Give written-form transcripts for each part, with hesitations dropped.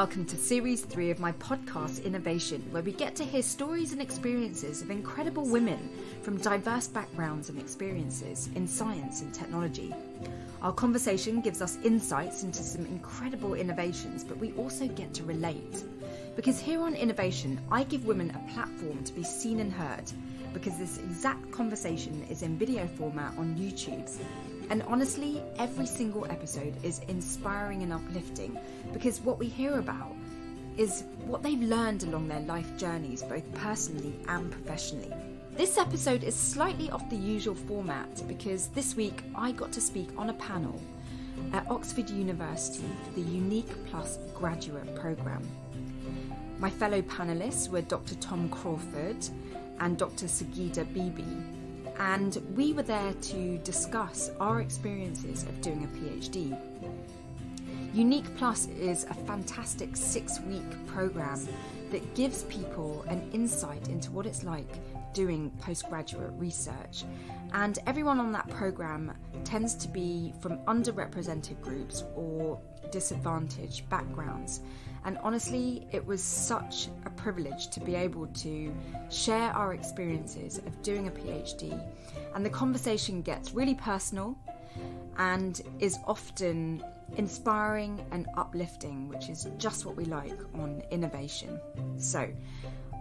welcome to Series 3 of my podcast, Innervation, where we get to hear stories and experiences of incredible women from diverse backgrounds and experiences in science and technology. Our conversation gives us insights into some incredible innovations, but we also get to relate. Because here on Innervation, I give women a platform to be seen and heard, because this exact conversation is in video format on YouTube. And honestly, every single episode is inspiring and uplifting, because what we hear about is what they've learned along their life journeys, both personally and professionally. This episode is slightly off the usual format because this week I got to speak on a panel at Oxford University for the UNIQ graduate programme. My fellow panellists were Dr. Tom Crawford and Dr. Sagida Bibi, and we were there to discuss our experiences of doing a PhD. UNIQ is a fantastic 6-week programme that gives people an insight into what it's like doing postgraduate research. And everyone on that programme tends to be from underrepresented groups or disadvantaged backgrounds. And honestly, it was such a privilege to be able to share our experiences of doing a PhD. And the conversation gets really personal and is often inspiring and uplifting, which is just what we like on Innervation. So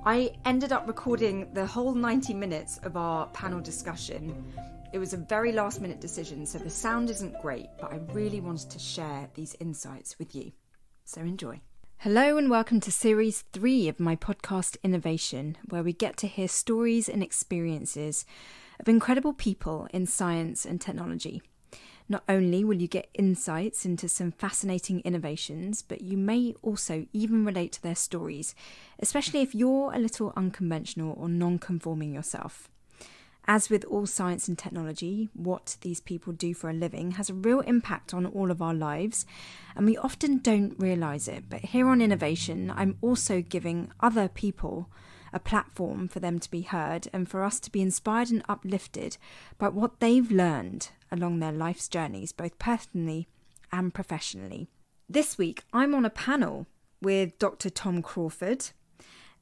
I ended up recording the whole 90 minutes of our panel discussion. It was a very last minute decision, so the sound isn't great, but I really wanted to share these insights with you. So enjoy. Hello and welcome to Series 3 of my podcast Innervation, where we get to hear stories and experiences of incredible people in science and technology. Not only will you get insights into some fascinating innovations, but you may also even relate to their stories, especially if you're a little unconventional or non-conforming yourself. As with all science and technology, what these people do for a living has a real impact on all of our lives, and we often don't realise it. But here on Innervation, I'm also giving other people a platform for them to be heard and for us to be inspired and uplifted by what they've learned along their life's journeys, both personally and professionally. This week, I'm on a panel with Dr. Tom Crawford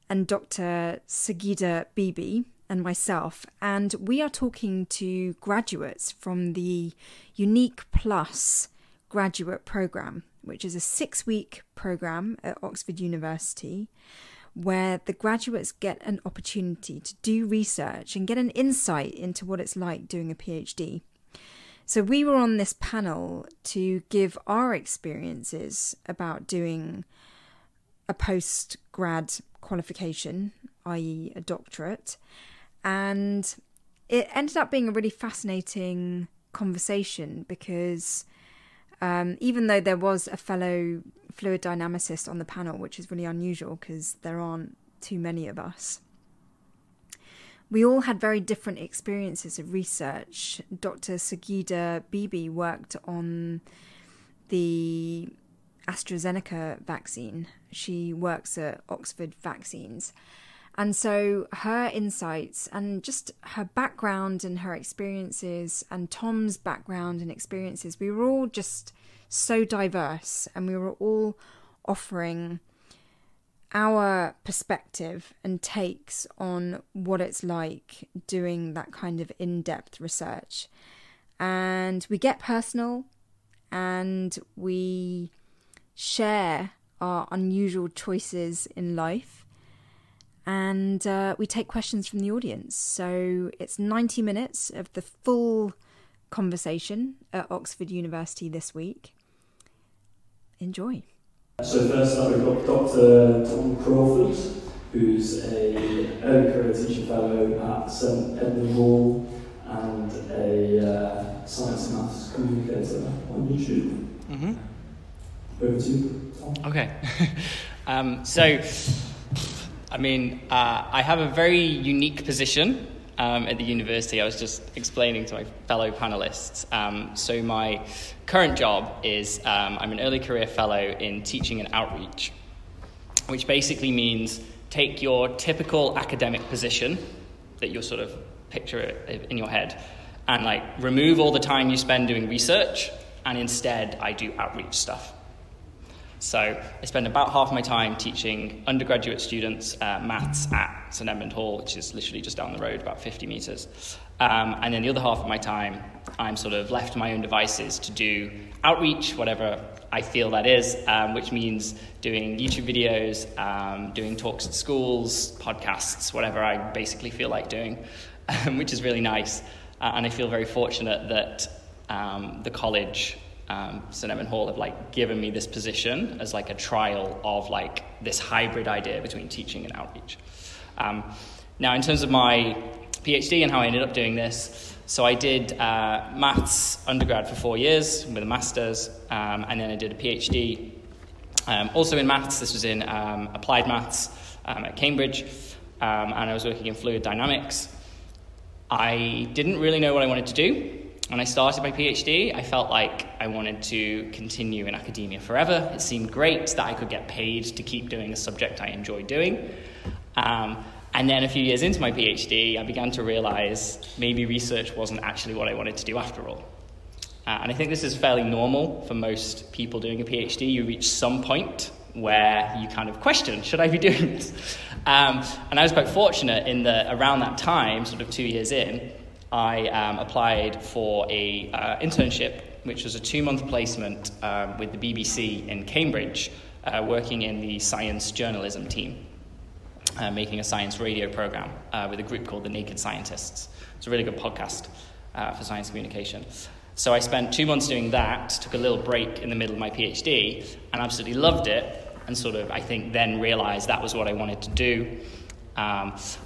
and Dr. Sagida Bibi and myself, and we are talking to graduates from the UNIQ graduate programme, which is a 6-week programme at Oxford University, where the graduates get an opportunity to do research and get an insight into what it's like doing a PhD. So we were on this panel to give our experiences about doing a post-grad qualification, i.e. a doctorate, and it ended up being a really fascinating conversation because even though there was a fellow fluid dynamicist on the panel, which is really unusual because there aren't too many of us, we all had very different experiences of research. Dr. Sagida Bibi worked on the AstraZeneca vaccine. She works at Oxford Vaccines. And so her insights and just her background and her experiences and Tom's background and experiences, we were all just so diverse, and we were all offering our perspective and takes on what it's like doing that kind of in-depth research. And we get personal and we share our unusual choices in life. And we take questions from the audience. So it's 90 minutes of the full conversation at Oxford University this week. Enjoy. So first up we've got Dr. Tom Crawford, who's a early career teaching fellow at St Edmund Hall and a science and maths communicator on YouTube. Mm-hmm. Over to you, Tom. Okay. I have a very unique position at the university. I was just explaining to my fellow panellists. So my current job is I'm an early career fellow in teaching and outreach, which basically means take your typical academic position that you sort of picture in your head and remove all the time you spend doing research, and instead I do outreach stuff. So I spend about half my time teaching undergraduate students maths at St Edmund Hall, which is literally just down the road, about 50 metres. And then the other half of my time, I'm sort of left to my own devices to do outreach, whatever I feel that is, which means doing YouTube videos, doing talks at schools, podcasts, whatever I basically feel like doing, which is really nice. And I feel very fortunate that the college, St Edmund Hall, have given me this position as a trial of this hybrid idea between teaching and outreach. Now, in terms of my PhD and how I ended up doing this, so I did maths undergrad for 4 years with a master's, and then I did a PhD also in maths. This was in applied maths at Cambridge, and I was working in fluid dynamics. I didn't really know what I wanted to do. When I started my PhD, I felt like I wanted to continue in academia forever. It seemed great that I could get paid to keep doing a subject I enjoyed doing. And then a few years into my PhD, I began to realize maybe research wasn't actually what I wanted to do after all. And I think this is fairly normal for most people doing a PhD. You reach some point where you kind of question, should I be doing this? And I was quite fortunate in that around that time, sort of 2 years in, I applied for a internship, which was a 2-month placement with the BBC in Cambridge, working in the science journalism team, making a science radio program with a group called the Naked Scientists. It's a really good podcast for science communication. So I spent 2 months doing that, took a little break in the middle of my PhD, and absolutely loved it, and sort of, I think, then realized that was what I wanted to do.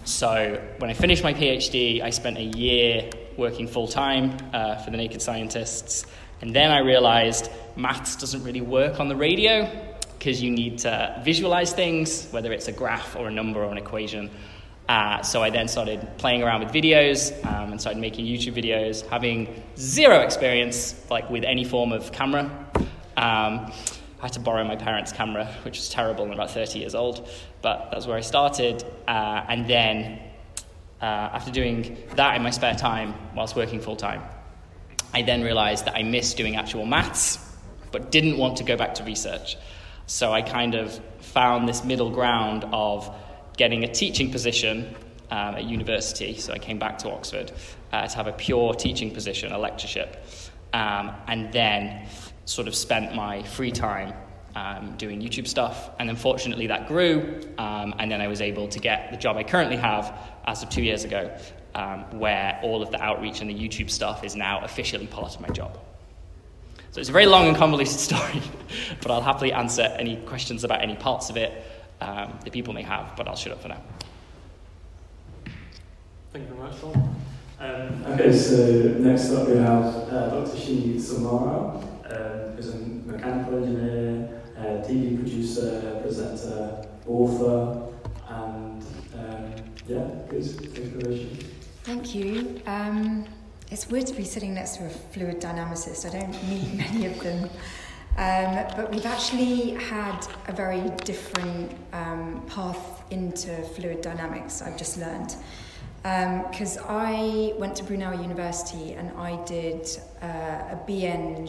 So when I finished my PhD, I spent a year working full-time for the Naked Scientists, and then I realized maths doesn't really work on the radio because you need to visualize things, whether it's a graph or a number or an equation. So I then started playing around with videos and started making YouTube videos, having zero experience with any form of camera. I had to borrow my parents' camera, which was terrible. I'm about 30 years old, but that's where I started. And then after doing that in my spare time whilst working full-time, I then realized that I missed doing actual maths, but didn't want to go back to research. So I kind of found this middle ground of getting a teaching position at university. So I came back to Oxford to have a pure teaching position, a lectureship, and then sort of spent my free time doing YouTube stuff. And then fortunately that grew, and then I was able to get the job I currently have as of 2 years ago, where all of the outreach and the YouTube stuff is now officially part of my job. So it's a very long and convoluted story, but I'll happily answer any questions about any parts of it that people may have, but I'll shut up for now. Thank you very much, Tom. Okay, so next up we have Dr. Shi Samara, who's a mechanical engineer, TV producer, presenter, author, and please, take it away. Thank you. It's weird to be sitting next to a fluid dynamicist. I don't meet many of them. But we've actually had a very different path into fluid dynamics, I've just learned. Because I went to Brunel University and I did a BEng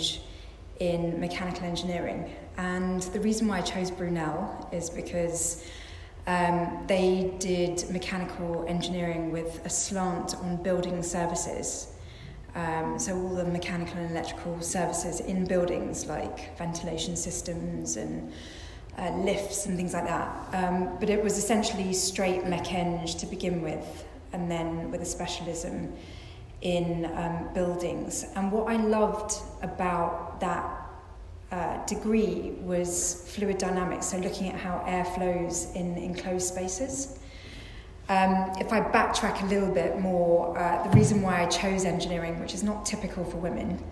in mechanical engineering. And the reason why I chose Brunel is because they did mechanical engineering with a slant on building services. So all the mechanical and electrical services in buildings like ventilation systems and lifts and things like that. But it was essentially straight mech-eng to begin with, and then with a specialism in buildings. And what I loved about that degree was fluid dynamics, so looking at how air flows in enclosed spaces. If I backtrack a little bit more, the reason why I chose engineering, which is not typical for women,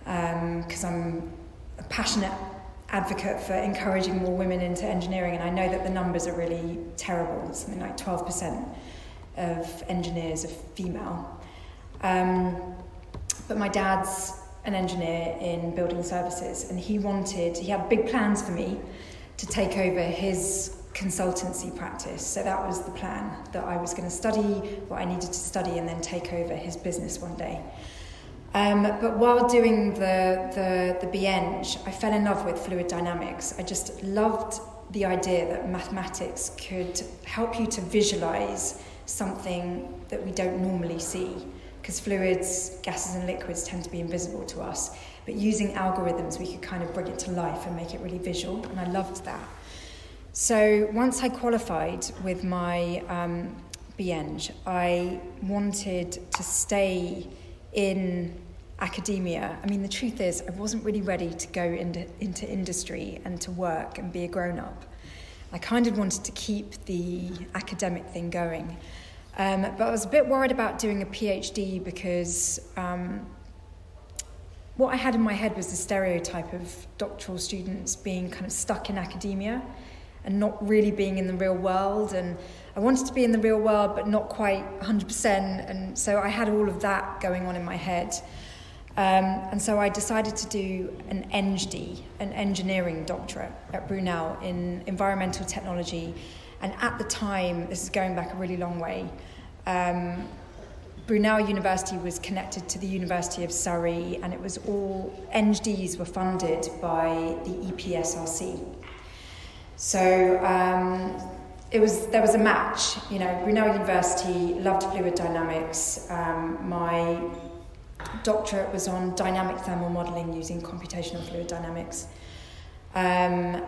because I'm a passionate advocate for encouraging more women into engineering, and I know that the numbers are really terrible, something like 12% of engineers are female. But my dad's an engineer in building services, and he had big plans for me to take over his consultancy practice. So that was the plan, that I was going to study what I needed to study and then take over his business one day. But while doing the BEng, I fell in love with fluid dynamics. I just loved the idea that mathematics could help you to visualize something that we don't normally see, because fluids, gases and liquids tend to be invisible to us. But using algorithms, we could kind of bring it to life and make it really visual, and I loved that. So once I qualified with my BEng, I wanted to stay in academia. I mean, the truth is, I wasn't really ready to go into industry and to work and be a grown-up. I kind of wanted to keep the academic thing going. But I was a bit worried about doing a PhD because what I had in my head was the stereotype of doctoral students being kind of stuck in academia and not really being in the real world. And I wanted to be in the real world, but not quite 100%. And so I had all of that going on in my head. And so I decided to do an EngD, an engineering doctorate at Brunel in environmental technology. And at the time, this is going back a really long way, Brunel University was connected to the University of Surrey, and it was all, EngDs were funded by the EPSRC. So there was a match. You know, Brunel University loved fluid dynamics. My doctorate was on dynamic thermal modelling using computational fluid dynamics. And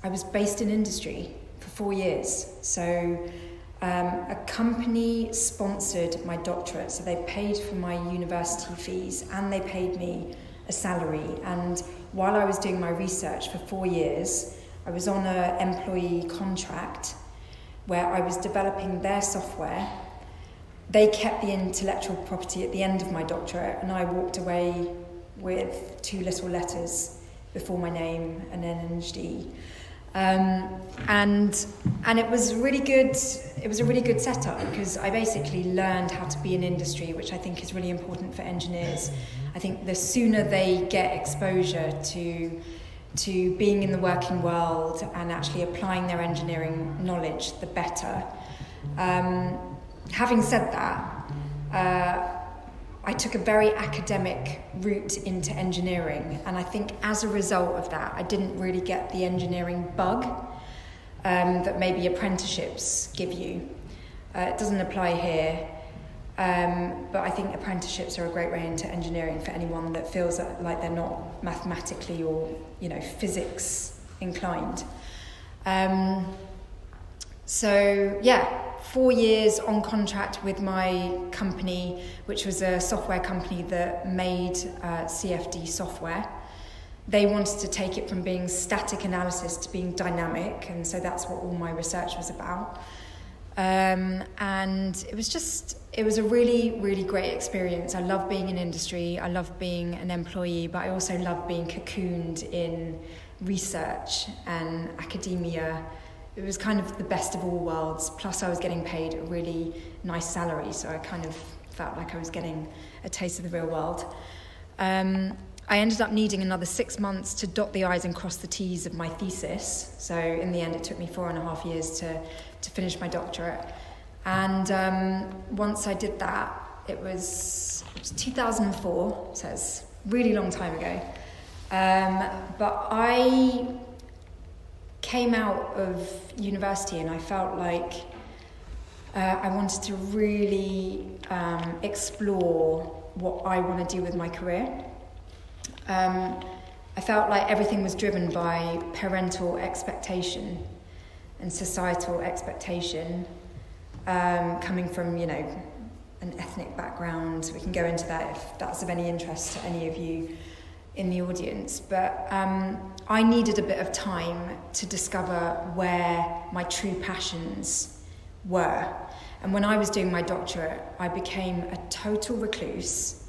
I was based in industry for 4 years. So a company sponsored my doctorate, so they paid for my university fees and they paid me a salary. And while I was doing my research for 4 years, I was on an employee contract where I was developing their software. They kept the intellectual property at the end of my doctorate, and I walked away with 2 little letters before my name and then EngD. And it was really good. It was a really good setup because I basically learned how to be in industry, which I think is really important for engineers. I think the sooner they get exposure to being in the working world and actually applying their engineering knowledge, the better. Having said that, I took a very academic route into engineering, and I think as a result of that, I didn't really get the engineering bug that maybe apprenticeships give you. It doesn't apply here, but I think apprenticeships are a great way into engineering for anyone that feels like they're not mathematically or, physics inclined. So, 4 years on contract with my company, which was a software company that made CFD software. They wanted to take it from being static analysis to being dynamic, and so that's what all my research was about. And it was a really, really great experience. I love being in industry, I love being an employee, but I also love being cocooned in research and academia. It was kind of the best of all worlds, plus I was getting paid a really nice salary, so I kind of felt like I was getting a taste of the real world. I ended up needing another 6 months to dot the I's and cross the T's of my thesis, so in the end it took me 4.5 years to finish my doctorate. And once I did that, it was 2004, so it's a really long time ago. But I came out of university and I felt like I wanted to really explore what I want to do with my career. I felt like everything was driven by parental expectation and societal expectation, coming from, an ethnic background. We can go into that if that's of any interest to any of you in the audience, but I needed a bit of time to discover where my true passions were. And when I was doing my doctorate, I became a total recluse.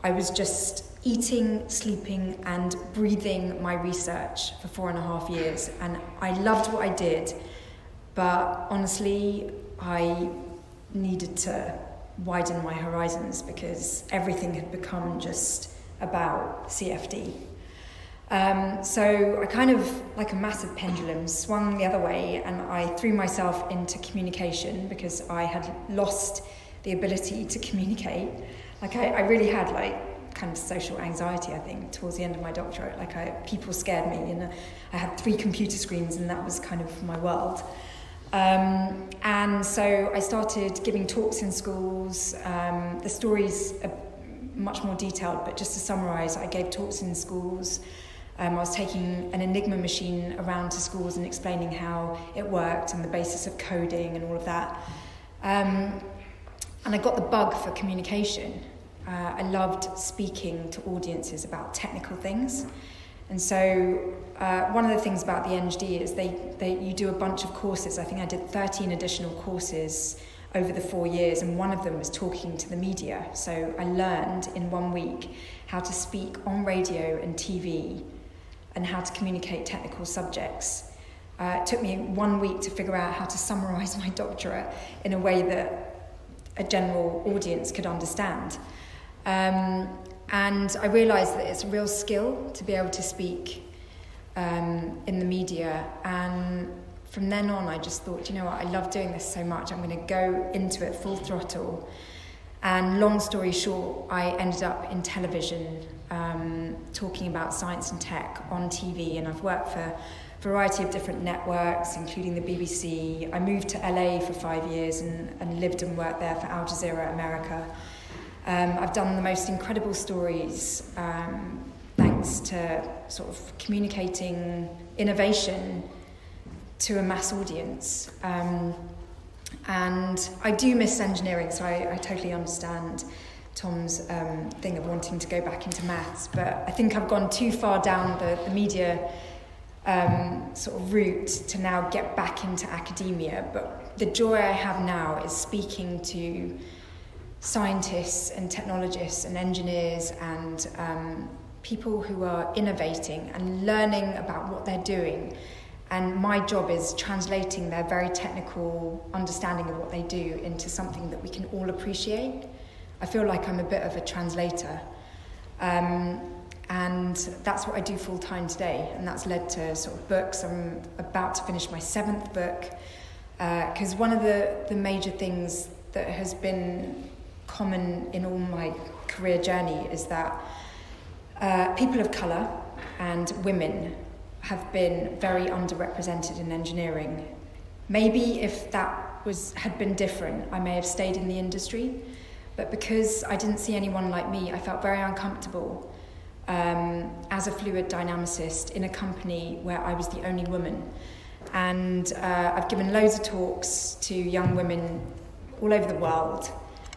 I was just eating, sleeping, and breathing my research for 4.5 years, and I loved what I did, but honestly, I needed to widen my horizons because everything had become just about CFD. So I kind of, like a massive pendulum, swung the other way, and I threw myself into communication because I had lost the ability to communicate. Like I really had like kind of social anxiety, I think, towards the end of my doctorate. Like people scared me, and I had 3 computer screens, and that was kind of my world. And so I started giving talks in schools. The story's much more detailed, but just to summarise, I gave talks in schools. I was taking an Enigma machine around to schools and explaining how it worked and the basis of coding and all of that. And I got the bug for communication. I loved speaking to audiences about technical things. And so one of the things about the NGD is you do a bunch of courses. I think I did 13 additional courses over the 4 years, and one of them was talking to the media. So I learned in 1 week how to speak on radio and TV and how to communicate technical subjects. It took me 1 week to figure out how to summarise my doctorate in a way that a general audience could understand. And I realised that it's a real skill to be able to speak in the media. And from then on, I just thought, you know what, I love doing this so much. I'm going to go into it full throttle. And long story short, I ended up in television, talking about science and tech on TV. And I've worked for a variety of different networks, including the BBC. I moved to LA for 5 years and lived and worked there for Al Jazeera America. I've done the most incredible stories, thanks to sort of communicating innovation to a mass audience. And I do miss engineering, so I totally understand Tom's thing of wanting to go back into maths, but I think I've gone too far down the media sort of route to now get back into academia. But the joy I have now is speaking to scientists and technologists and engineers and people who are innovating and learning about what they're doing. And my job is translating their very technical understanding of what they do into something that we can all appreciate. I feel like I'm a bit of a translator. And that's what I do full time today. And that's led to sort of books. I'm about to finish my 7th book. Because one of the major things that has been common in all my career journey is that people of colour and women have been very underrepresented in engineering. Maybe if that had been different, I may have stayed in the industry, but because I didn't see anyone like me, I felt very uncomfortable as a fluid dynamicist in a company where I was the only woman. And I've given loads of talks to young women all over the world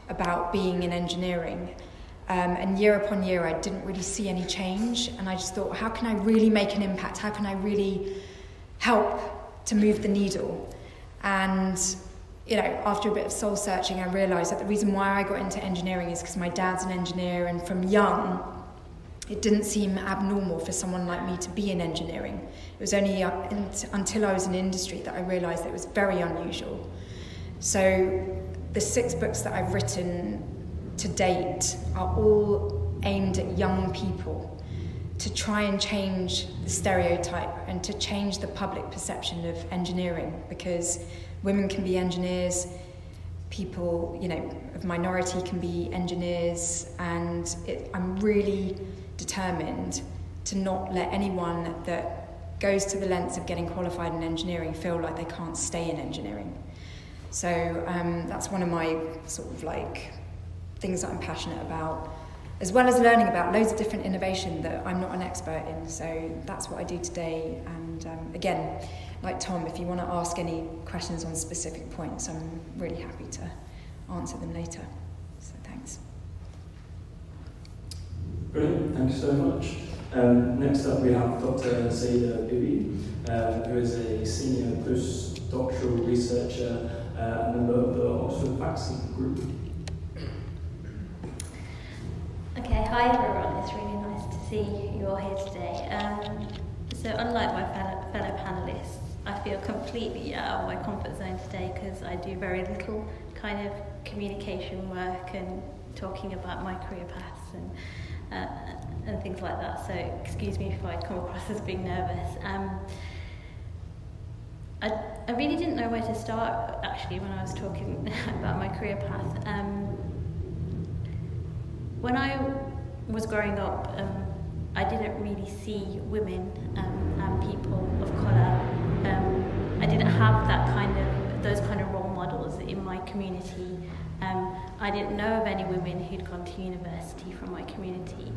about being in engineering. And year upon year, I didn't really see any change. And I just thought, how can I really make an impact? How can I really help to move the needle? And, you know, after a bit of soul searching, I realised that the reason why I got into engineering is because my dad's an engineer, and from young, it didn't seem abnormal for someone like me to be in engineering. It was only until I was in industry that I realised that it was very unusual. So the 6 books that I've written to date are all aimed at young people to try and change the stereotype and to change the public perception of engineering, because women can be engineers, people, you know, of minority can be engineers, and I'm really determined to not let anyone that goes to the lengths of getting qualified in engineering feel like they can't stay in engineering. So that's one of my sort of like things that I'm passionate about, as well as learning about loads of different innovation that I'm not an expert in. So that's what I do today. And again, like Tom, if you want to ask any questions on specific points, I'm really happy to answer them later. So thanks. Brilliant, thank you so much. Next up we have Dr. Saida Bibi, who is a senior postdoctoral researcher and member of the Oxford Vaccine Group. Okay, hi everyone, it's really nice to see you all here today. So unlike my fellow panellists, I feel completely out of my comfort zone today because I do very little kind of communication work and talking about my career paths and things like that, so excuse me if I come across as being nervous. I really didn't know where to start actually when I was talking about my career path. when I was growing up, I didn't really see women and people of colour. I didn't have those kind of role models in my community. I didn't know of any women who'd gone to university from my community.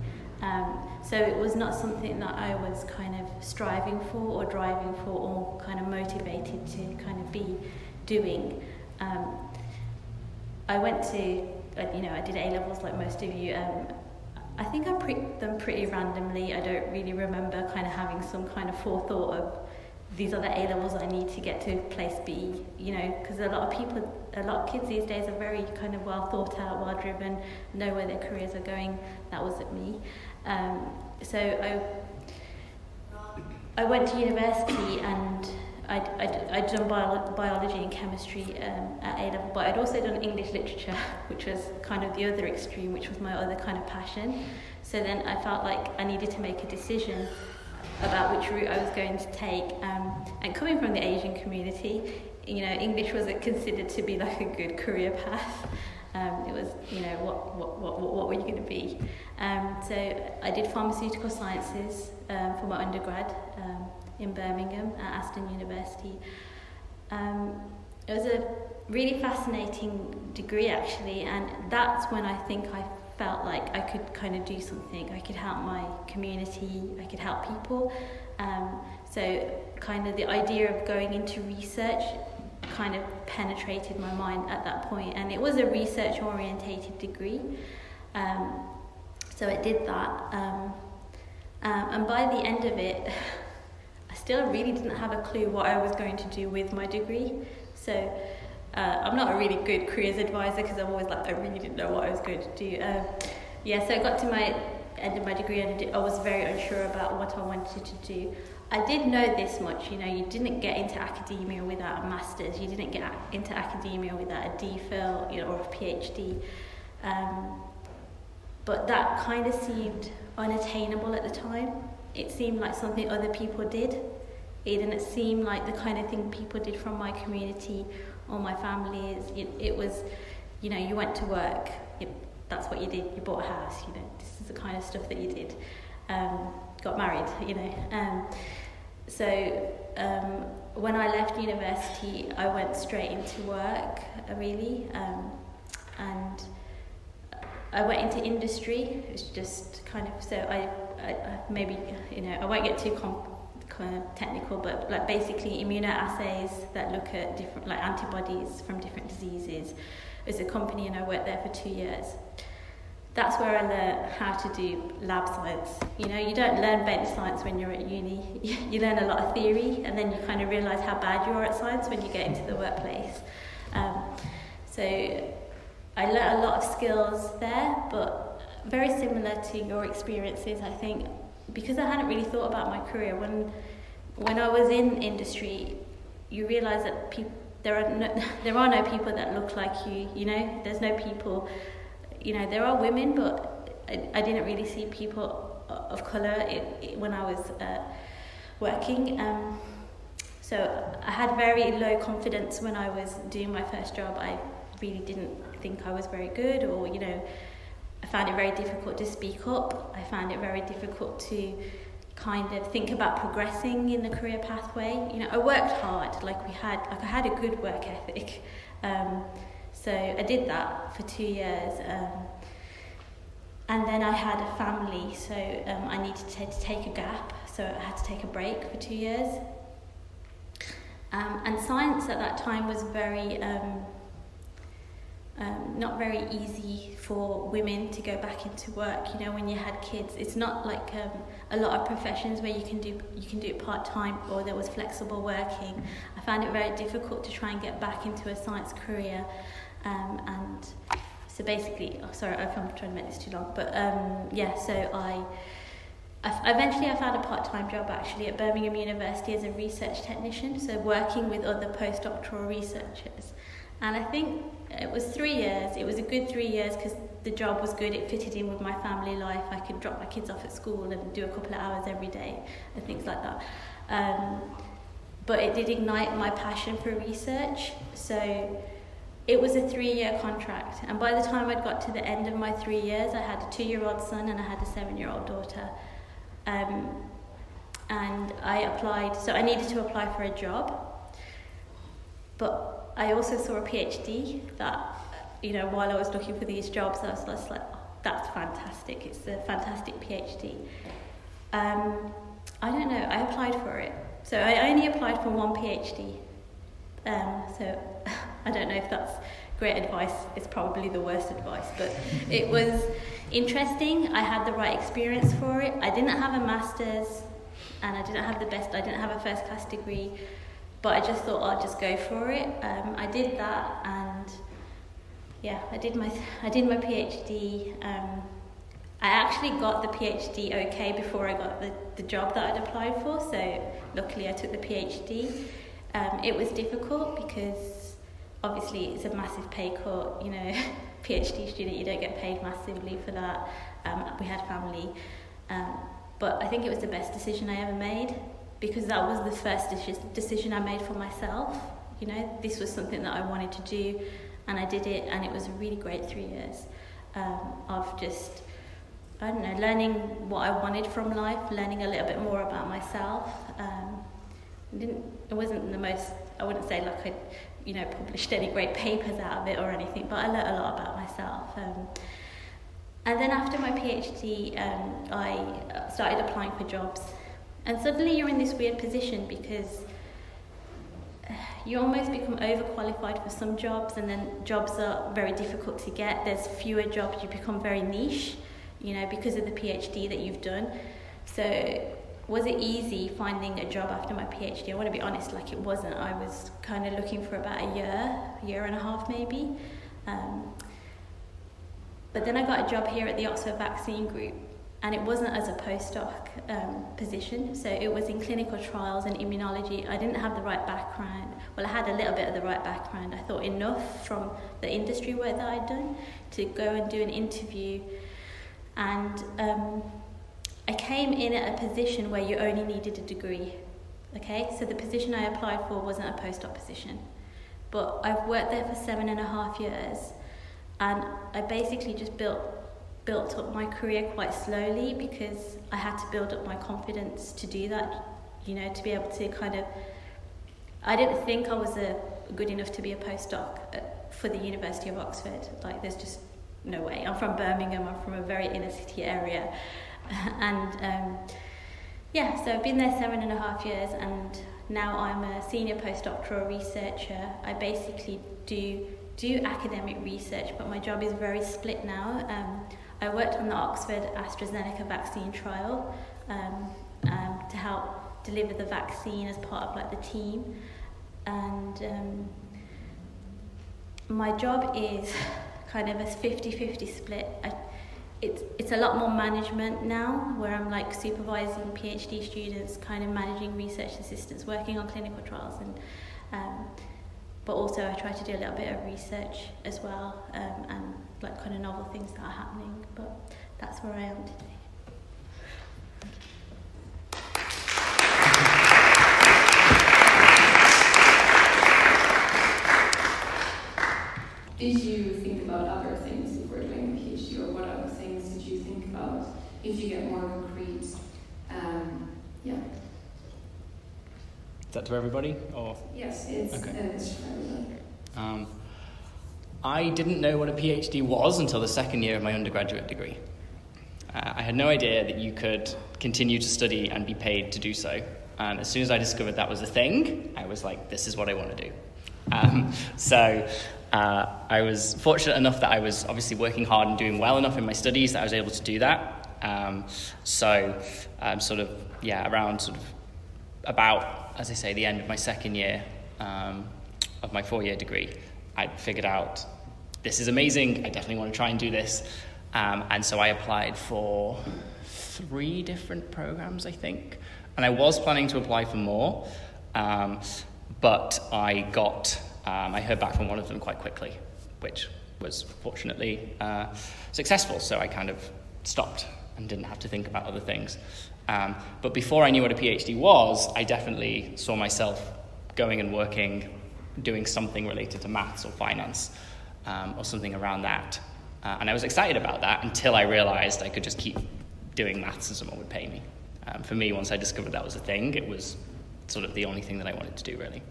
So it was not something that I was kind of striving for or driving for or kind of motivated to kind of be doing. I went to, I did A-levels like most of you. I think I picked them pretty randomly. I don't really remember kind of having some kind of forethought of these are the A-levels I need to get to place B, because a lot of kids these days are very kind of well thought out, well driven, know where their careers are going. That wasn't me. So I went to university and I'd done biology and chemistry at A-level, but I'd also done English literature, which was kind of the other extreme, which was my other kind of passion. So then I felt like I needed to make a decision about which route I was going to take. And coming from the Asian community, English wasn't considered to be like a good career path. It was, what were you going to be? So I did pharmaceutical sciences for my undergrad in Birmingham at Aston University. It was a really fascinating degree actually, and that's when I think I felt like I could kind of do something. I could help my community, I could help people. So kind of the idea of going into research kind of penetrated my mind at that point, and it was a research orientated degree. So I did that, and by the end of it, I still really didn't have a clue what I was going to do with my degree. So I'm not a really good careers advisor because I'm always like, I really didn't know what I was going to do. So I got to my end of my degree and I was very unsure about what I wanted to do. I did know this much, you didn't get into academia without a master's, you didn't get into academia without a DPhil, or a PhD. But that kind of seemed unattainable at the time. It seemed like something other people did. It didn't seem like the kind of thing people did from my community or my family. It was, you went to work, that's what you did, you bought a house, this is the kind of stuff that you did. Got married, So when I left university, I went straight into work, really, and I went into industry. It was just kind of, so I maybe, I won't get too kind of technical, but like basically immunoassays that look at different, like antibodies from different diseases. It was a company and I worked there for 2 years. That's where I learned how to do lab science. You don't learn bench science when you're at uni. You learn a lot of theory, and then you kind of realise how bad you are at science when you get into the workplace. So I learned a lot of skills there, but very similar to your experiences, I think, because I hadn't really thought about my career. When I was in industry, you realise that there are no people that look like you. There's no people. There are women, but I didn't really see people of colour when I was working. So I had very low confidence when I was doing my first job. I really didn't think I was very good, or I found it very difficult to speak up. I found it very difficult to kind of think about progressing in the career pathway. I worked hard, I had a good work ethic. So I did that for 2 years, and then I had a family, so I needed to take a gap, so I had to take a break for 2 years. And science at that time was very, not very easy for women to go back into work. When you had kids, it's not like a lot of professions where you can do it part-time, or there was flexible working. I found it very difficult to try and get back into a science career. And so basically, sorry, I'm trying to make this too long, but so I eventually found a part-time job actually at Birmingham University as a research technician, so working with other postdoctoral researchers. And I think it was 3 years. It was a good 3 years because the job was good. It fitted in with my family life. I could drop my kids off at school and do a couple of hours every day and things like that. But it did ignite my passion for research. So it was a 3-year contract, and by the time I'd got to the end of my 3 years, I had a 2-year-old son and I had a 7-year-old daughter. And I applied, so I needed to apply for a job, but I also saw a PhD that, you know, while I was looking for these jobs, I was just like, oh, that's fantastic, it's a fantastic PhD. I don't know, I applied for it. So I only applied for one PhD. So I don't know if that's great advice, it's probably the worst advice, but it was interesting. I had the right experience for it. I didn't have a master's, and I didn't have a first class degree, but I just thought I'd just go for it. I did that, and yeah, I did my PhD. I actually got the PhD okay before I got the job that I'd applied for, so luckily I took the PhD. It was difficult because obviously it's a massive pay cut, you know, PhD student, you don't get paid massively for that. We had family, but I think it was the best decision I ever made, because that was the first decision I made for myself. You know, this was something that I wanted to do, and I did it, and it was a really great 3 years of just, I don't know, learning what I wanted from life, learning a little bit more about myself. It wasn't the most, I wouldn't say like I, you know, published any great papers out of it or anything, but I learned a lot about myself. And then after my PhD, I started applying for jobs. And suddenly you're in this weird position because you almost become overqualified for some jobs, and then jobs are very difficult to get. There's fewer jobs, you become very niche, you know, because of the PhD that you've done. So was it easy finding a job after my PhD? I want to be honest, like it wasn't. I was kind of looking for about a year and a half maybe. But then I got a job here at the Oxford Vaccine Group, and it wasn't as a postdoc position, so it was in clinical trials and immunology. I didn't have the right background. Well, I had a little bit of the right background. I thought enough from the industry work that I'd done to go and do an interview. And I came in at a position where you only needed a degree. Okay, so the position I applied for wasn't a postdoc position, but I've worked there for 7.5 years, and I basically just built up my career quite slowly because I had to build up my confidence to do that, you know, to be able to kind of, I didn't think I was good enough to be a postdoc for the University of Oxford. Like, there's just no way. I'm from Birmingham, I'm from a very inner city area. And yeah, so I've been there 7.5 years, and now I'm a senior postdoctoral researcher. I basically do academic research, but my job is very split now. I worked on the Oxford AstraZeneca vaccine trial to help deliver the vaccine as part of like the team, and my job is kind of a 50-50 split. It's a lot more management now, where I'm like supervising PhD students, kind of managing research assistants, working on clinical trials, and but also I try to do a little bit of research as well, and like kind of novel things that are happening. But that's where I am today. Did you think about other things before doing a PhD, or what other things did you think about if you get more concrete? Yeah. Is that to everybody? Or? Yes, it's okay. It's for everybody. I didn't know what a PhD was until the second year of my undergraduate degree. I had no idea that you could continue to study and be paid to do so. And as soon as I discovered that was a thing, I was like, this is what I want to do. So I was fortunate enough that I was obviously working hard and doing well enough in my studies that I was able to do that. About, as I say, the end of my second year of my 4-year degree, I figured out, this is amazing, I definitely want to try and do this. And so I applied for 3 different programs, I think. And I was planning to apply for more, but I heard back from one of them quite quickly, which was fortunately successful. So I kind of stopped and didn't have to think about other things. But before I knew what a PhD was, I definitely saw myself going and working doing something related to maths or finance, or something around that. And I was excited about that until I realized I could just keep doing maths and someone would pay me. For me, once I discovered that was a thing, it was sort of the only thing that I wanted to do, really.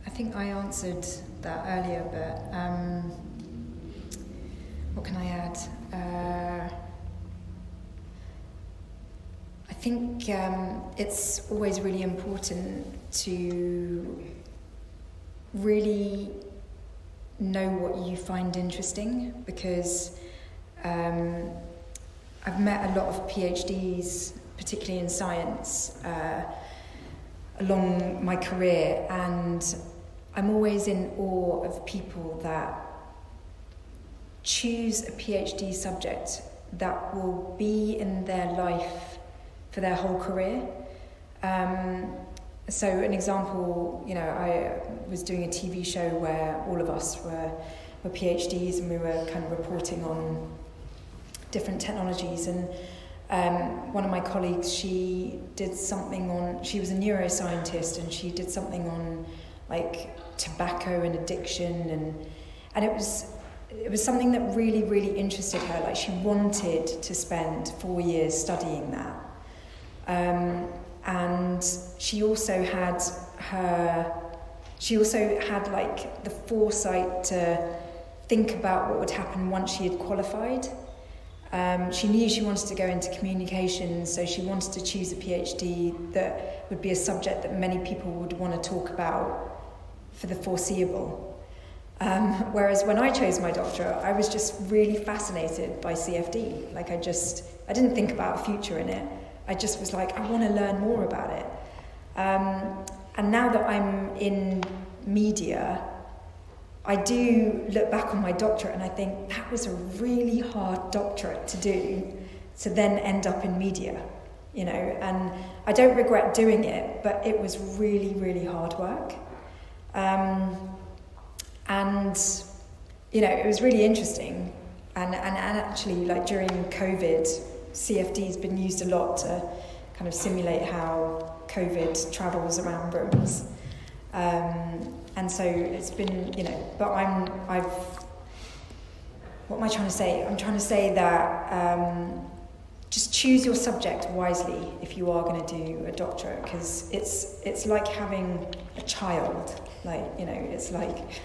I think I answered that earlier, but what can I add? I think it's always really important to really know what you find interesting, because I've met a lot of PhDs, particularly in science, along my career, and I'm always in awe of people that choose a PhD subject that will be in their life for their whole career. So an example, I was doing a TV show where all of us were PhDs, and we were kind of reporting on different technologies, and one of my colleagues, she was a neuroscientist, and she did something on like tobacco and addiction, and it was something that really, really interested her. Like, she wanted to spend 4 years studying that. And she also had like the foresight to think about what would happen once she had qualified. She knew she wanted to go into communications, so she wanted to choose a PhD that would be a subject that many people would want to talk about for the foreseeable. Whereas when I chose my doctorate, I was just really fascinated by CFD. Like, I didn't think about a future in it. I just was like, I want to learn more about it. And now that I'm in media, I do look back on my doctorate and I think that was a really hard doctorate to do, to then end up in media, and I don't regret doing it, but it was really, really hard work. And it was really interesting. And actually, like, during COVID, CFD's been used a lot to kind of simulate how COVID travels around rooms. And so it's been, but what am I trying to say? I'm trying to say that just choose your subject wisely if you are going to do a doctorate, because it's like having a child. Like, it's like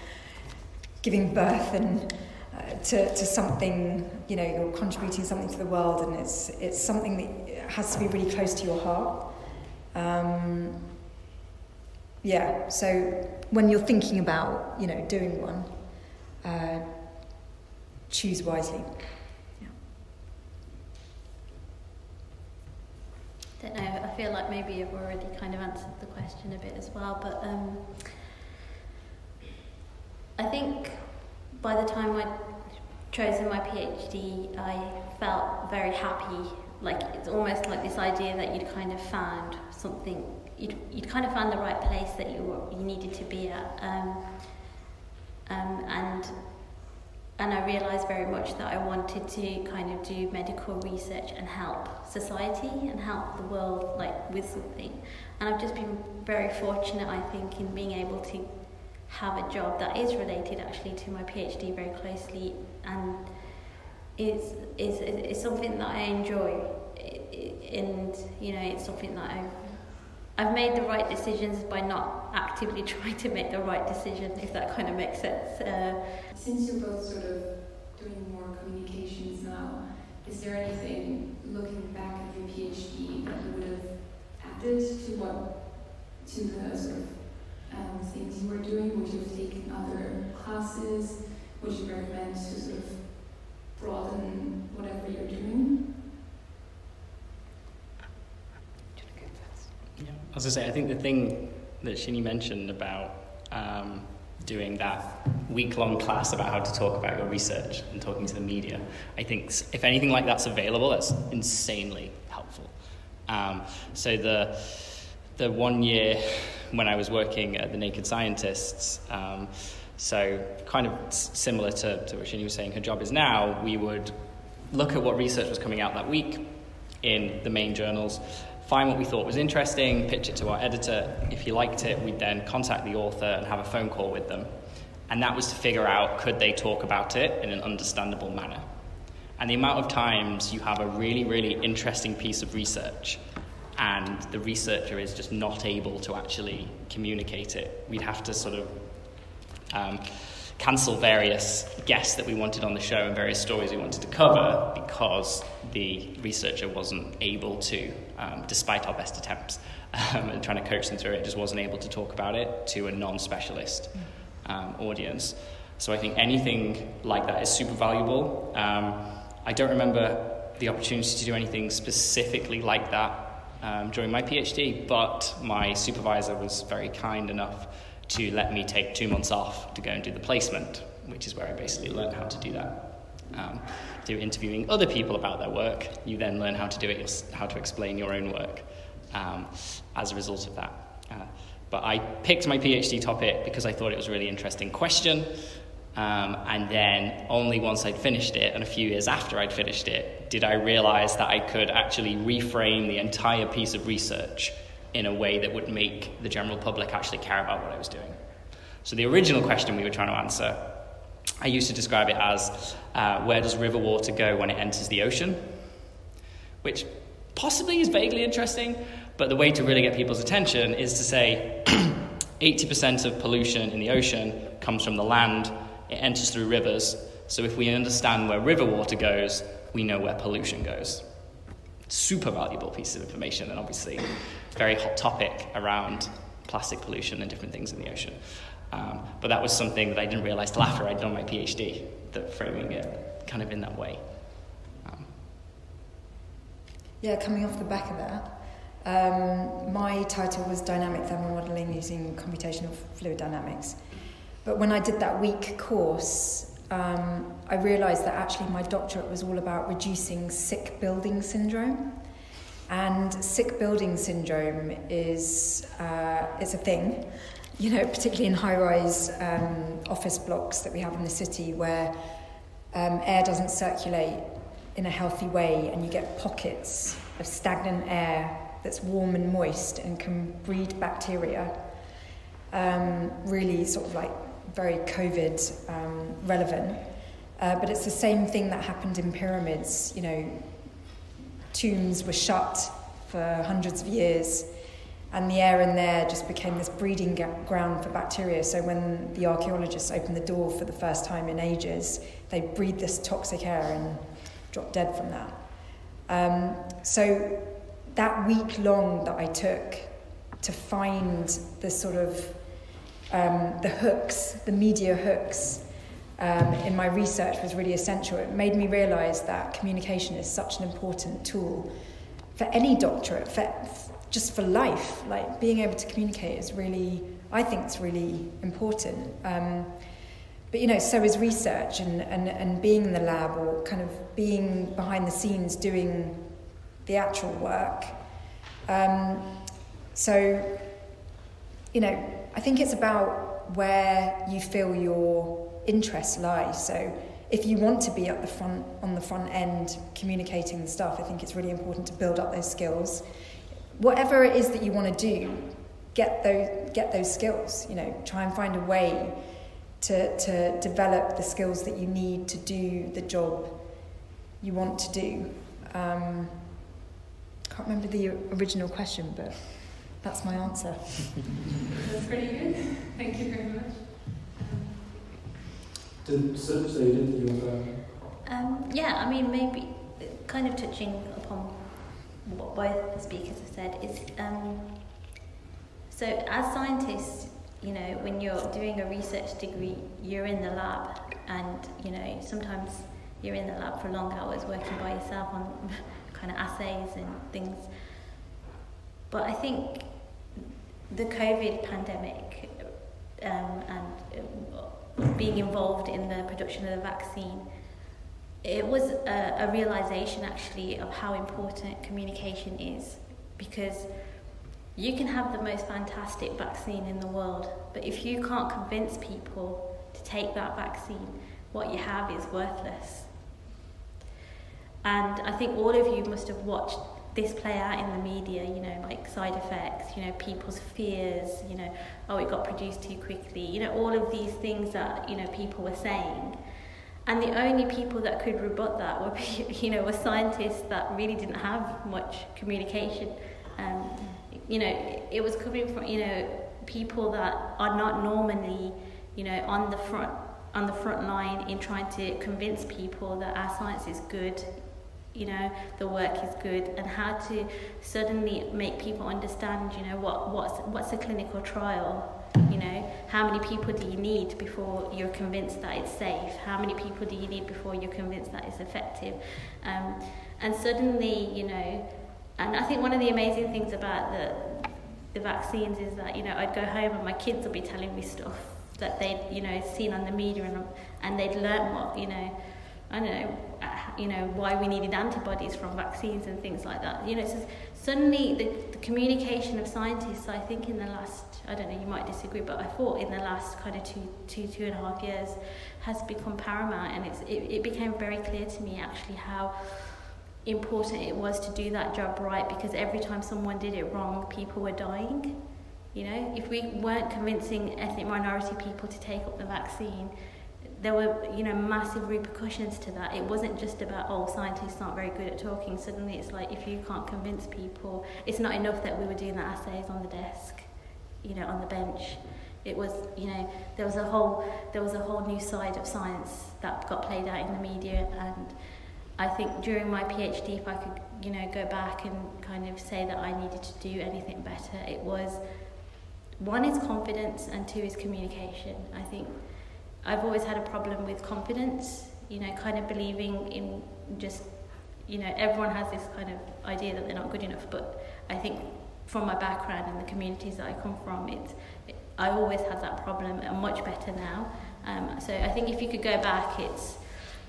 giving birth and to something, you're contributing something to the world, and it's something that has to be really close to your heart. So when you're thinking about, doing one, choose wisely. Don't know, I feel like maybe I've already kind of answered the question a bit as well, but I think by the time I'd chosen my PhD, I felt very happy. Like, it's almost like this idea that you'd kind of found something, you'd kind of found the right place that you needed to be at. And I realised very much that I wanted to kind of do medical research and help society and help the world, like, with something. And I've just been very fortunate, I think, in being able to have a job that is related actually to my PhD very closely, and is something that I enjoy, and it's something that I've made the right decisions by not actively trying to make the right decision, if that kind of makes sense. Since you're both sort of doing more communications now, is there anything, looking back at your PhD, that you would have added to the sort of things you were doing? Would you have taken other classes? Would you recommend to sort of broaden whatever you're doing? Yeah, I was going to say, I think the thing that Shinny mentioned about doing that week-long class about how to talk about your research and talking to the media, I think if anything like that's available, that's insanely helpful. So the 1 year when I was working at the Naked Scientists, so kind of similar to what Shinny was saying her job is now, we would look at what research was coming out that week in the main journals, find what we thought was interesting, pitch it to our editor. If he liked it, we'd then contact the author and have a phone call with them. And that was to figure out, could they talk about it in an understandable manner? And the amount of times you have a really, really interesting piece of research and the researcher is just not able to actually communicate it. We'd have to sort of cancel various guests that we wanted on the show and various stories we wanted to cover because the researcher wasn't able to, despite our best attempts and trying to coach them through it, just wasn't able to talk about it to a non-specialist audience. So I think anything like that is super valuable. I don't remember the opportunity to do anything specifically like that during my PhD, but my supervisor was very kind enough to let me take 2 months off to go and do the placement, which is where I basically learned how to do that. Through interviewing other people about their work, you then learn how to do it, how to explain your own work as a result of that. But I picked my PhD topic because I thought it was a really interesting question. And then only once I'd finished it, and a few years after I'd finished it, did I realize that I could actually reframe the entire piece of research in a way that would make the general public actually care about what I was doing. So the original question we were trying to answer, I used to describe it as, where does river water go when it enters the ocean? Which possibly is vaguely interesting, but the way to really get people's attention is to say 80% of pollution in the ocean comes from the land, it enters through rivers, so if we understand where river water goes, we know where pollution goes. Super valuable piece of information, and obviously very hot topic around plastic pollution and different things in the ocean. But that was something that I didn't realize till after I'd done my PhD, that framing it kind of in that way. Yeah, coming off the back of that, my title was Dynamic Thermal Modelling using Computational Fluid Dynamics. But when I did that week course, I realised that actually my doctorate was all about reducing sick building syndrome. And sick building syndrome is a thing, you know, particularly in high-rise office blocks that we have in the city where air doesn't circulate in a healthy way and you get pockets of stagnant air that's warm and moist and can breed bacteria. Really sort of like very COVID relevant. But it's the same thing that happened in pyramids, you know. Tombs were shut for hundreds of years and the air in there just became this breeding ground for bacteria. So when the archaeologists opened the door for the first time in ages, they breathed this toxic air and dropped dead from that. So that week long that I took to find the sort of the hooks, the media hooks, in my research was really essential. It made me realise that communication is such an important tool for any doctorate, just for life. Like being able to communicate is really, I think it's really important. But you know, so is research and being in the lab or kind of being behind the scenes doing the actual work. So, you know, I think it's about where you feel your interests lie. So if you want to be at the front, on the front end communicating the stuff, I think it's really important to build up those skills. Whatever it is that you want to do, get those skills. You know, try and find a way to develop the skills that you need to do the job you want to do. Can't remember the original question, but that's my answer. That's pretty good. Thank you very much. Yeah, I mean, maybe kind of touching upon what both the speakers have said is, so as scientists, you know, when you're doing a research degree, you're in the lab and, you know, sometimes you're in the lab for long hours working by yourself on kind of assays and things. But I think the COVID pandemic and being involved in the production of the vaccine, it was a realization actually of how important communication is, because you can have the most fantastic vaccine in the world, but if you can't convince people to take that vaccine, what you have is worthless. And I think all of you must have watched this play out in the media, you know, like side effects, you know, people's fears, you know, oh, it got produced too quickly, you know, all of these things that, you know, people were saying. And the only people that could rebut that were, you know, were scientists that really didn't have much communication. You know, it was coming from, you know, people that are not normally, you know, on the front line in trying to convince people that our science is good, you know, the work is good, and how to suddenly make people understand, you know, what's a clinical trial. You know, how many people do you need before you're convinced that it's safe? How many people do you need before you're convinced that it's effective? And suddenly, you know, and I think one of the amazing things about the vaccines is that, you know, I'd go home and my kids would be telling me stuff that they'd, you know, seen on the media, and they'd learn what, you know, I don't know, you know, why we needed antibodies from vaccines and things like that. You know, so suddenly the communication of scientists, I think in the last, I don't know, you might disagree, but I thought in the last kind of two and a half years has become paramount, and it became very clear to me actually how important it was to do that job right, because every time someone did it wrong, people were dying. You know, if we weren't convincing ethnic minority people to take up the vaccine, there were, you know, massive repercussions to that. It wasn't just about, oh, scientists aren't very good at talking. Suddenly it's like, if you can't convince people, it's not enough that we were doing the assays on the desk, you know, on the bench. It was, you know, there was a whole new side of science that got played out in the media. And I think during my PhD, if I could, you know, go back and kind of say that I needed to do anything better, it was, one is confidence and two is communication. I think I've always had a problem with confidence, you know, kind of believing in just, you know, everyone has this kind of idea that they're not good enough, but I think from my background and the communities that I come from, I always had that problem, and much better now. So I think if you could go back, it's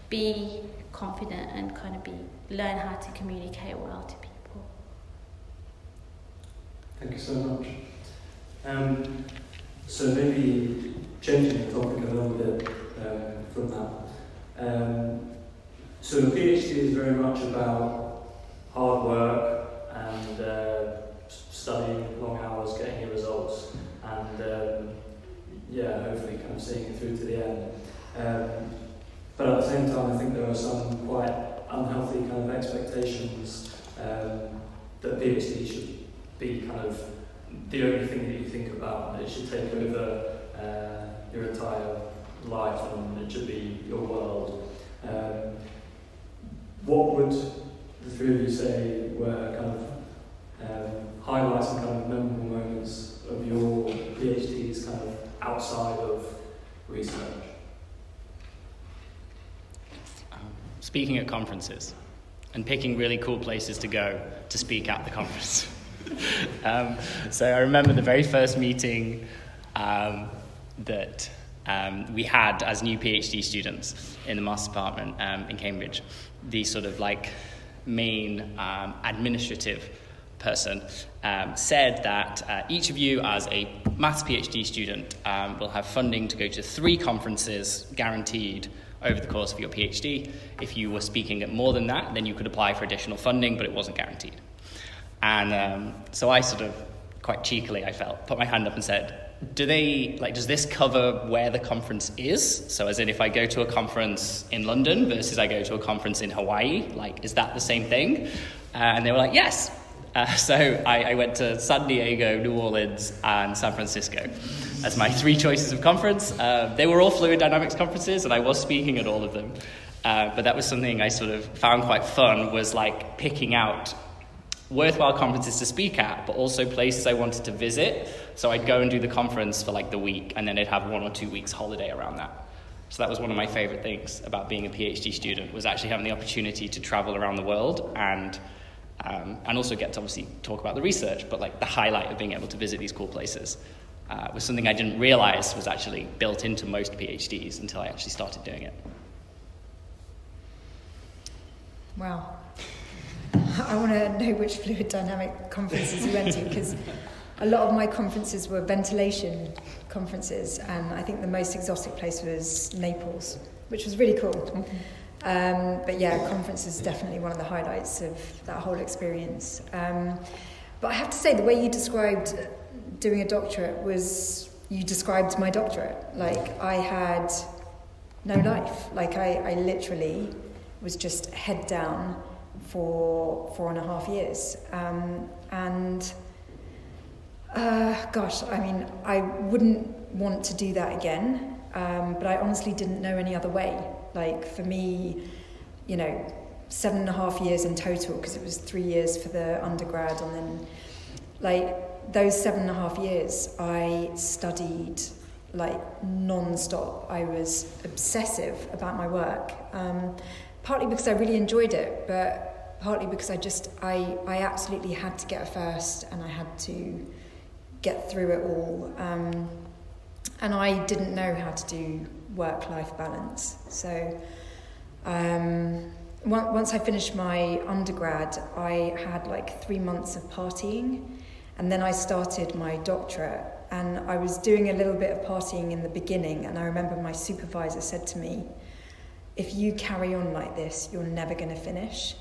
be confident and kind of learn how to communicate well to people. Thank you so much. So maybe changing the topic a little bit from that. So the PhD is very much about hard work and studying long hours, getting your results, and hopefully kind of seeing it through to the end. But at the same time, I think there are some quite unhealthy kind of expectations that PhD should be kind of the only thing that you think about, that it should take over your entire life and it should be your world. What would the three of you say were kind of highlights and kind of memorable moments of your PhDs kind of outside of research? Speaking at conferences and picking really cool places to go to speak at the conference. So I remember the very first meeting that we had as new PhD students in the master's department in Cambridge. The sort of like main administrative person said that each of you as a maths PhD student will have funding to go to 3 conferences guaranteed over the course of your PhD. If you were speaking at more than that, then you could apply for additional funding, but it wasn't guaranteed. And so I sort of, quite cheekily, I felt, put my hand up and said, does this cover where the conference is? So as in, if I go to a conference in London versus I go to a conference in Hawaii, like, is that the same thing? And they were like, yes. So I went to San Diego, New Orleans, and San Francisco as my 3 choices of conference. They were all fluid dynamics conferences, and I was speaking at all of them. But that was something I sort of found quite fun, was like picking out worthwhile conferences to speak at, but also places I wanted to visit. So I'd go and do the conference for like the week, and then I'd have 1 or 2 weeks holiday around that. So that was one of my favorite things about being a PhD student, was actually having the opportunity to travel around the world and also get to obviously talk about the research, but like the highlight of being able to visit these cool places was something I didn't realize was actually built into most PhDs until I actually started doing it. Wow. I want to know which fluid dynamic conferences you went to, because a lot of my conferences were ventilation conferences, and I think the most exotic place was Naples, which was really cool. But yeah, conference is definitely one of the highlights of that whole experience. But I have to say, the way you described doing a doctorate was, you described my doctorate. Like, I had no life. Like, I literally was just head down for 4.5 years. Gosh, I mean, I wouldn't want to do that again, but I honestly didn't know any other way. Like, for me, 7.5 years in total, because it was 3 years for the undergrad, and then, like, those 7.5 years, I studied, like, non-stop. I was obsessive about my work, partly because I really enjoyed it, but partly because I absolutely had to get a first, and I had to get through it all. And I didn't know how to do work-life balance. So once I finished my undergrad, I had like 3 months of partying, and then I started my doctorate, and I was doing a little bit of partying in the beginning, and I remember my supervisor said to me, if you carry on like this, you're never going to finish.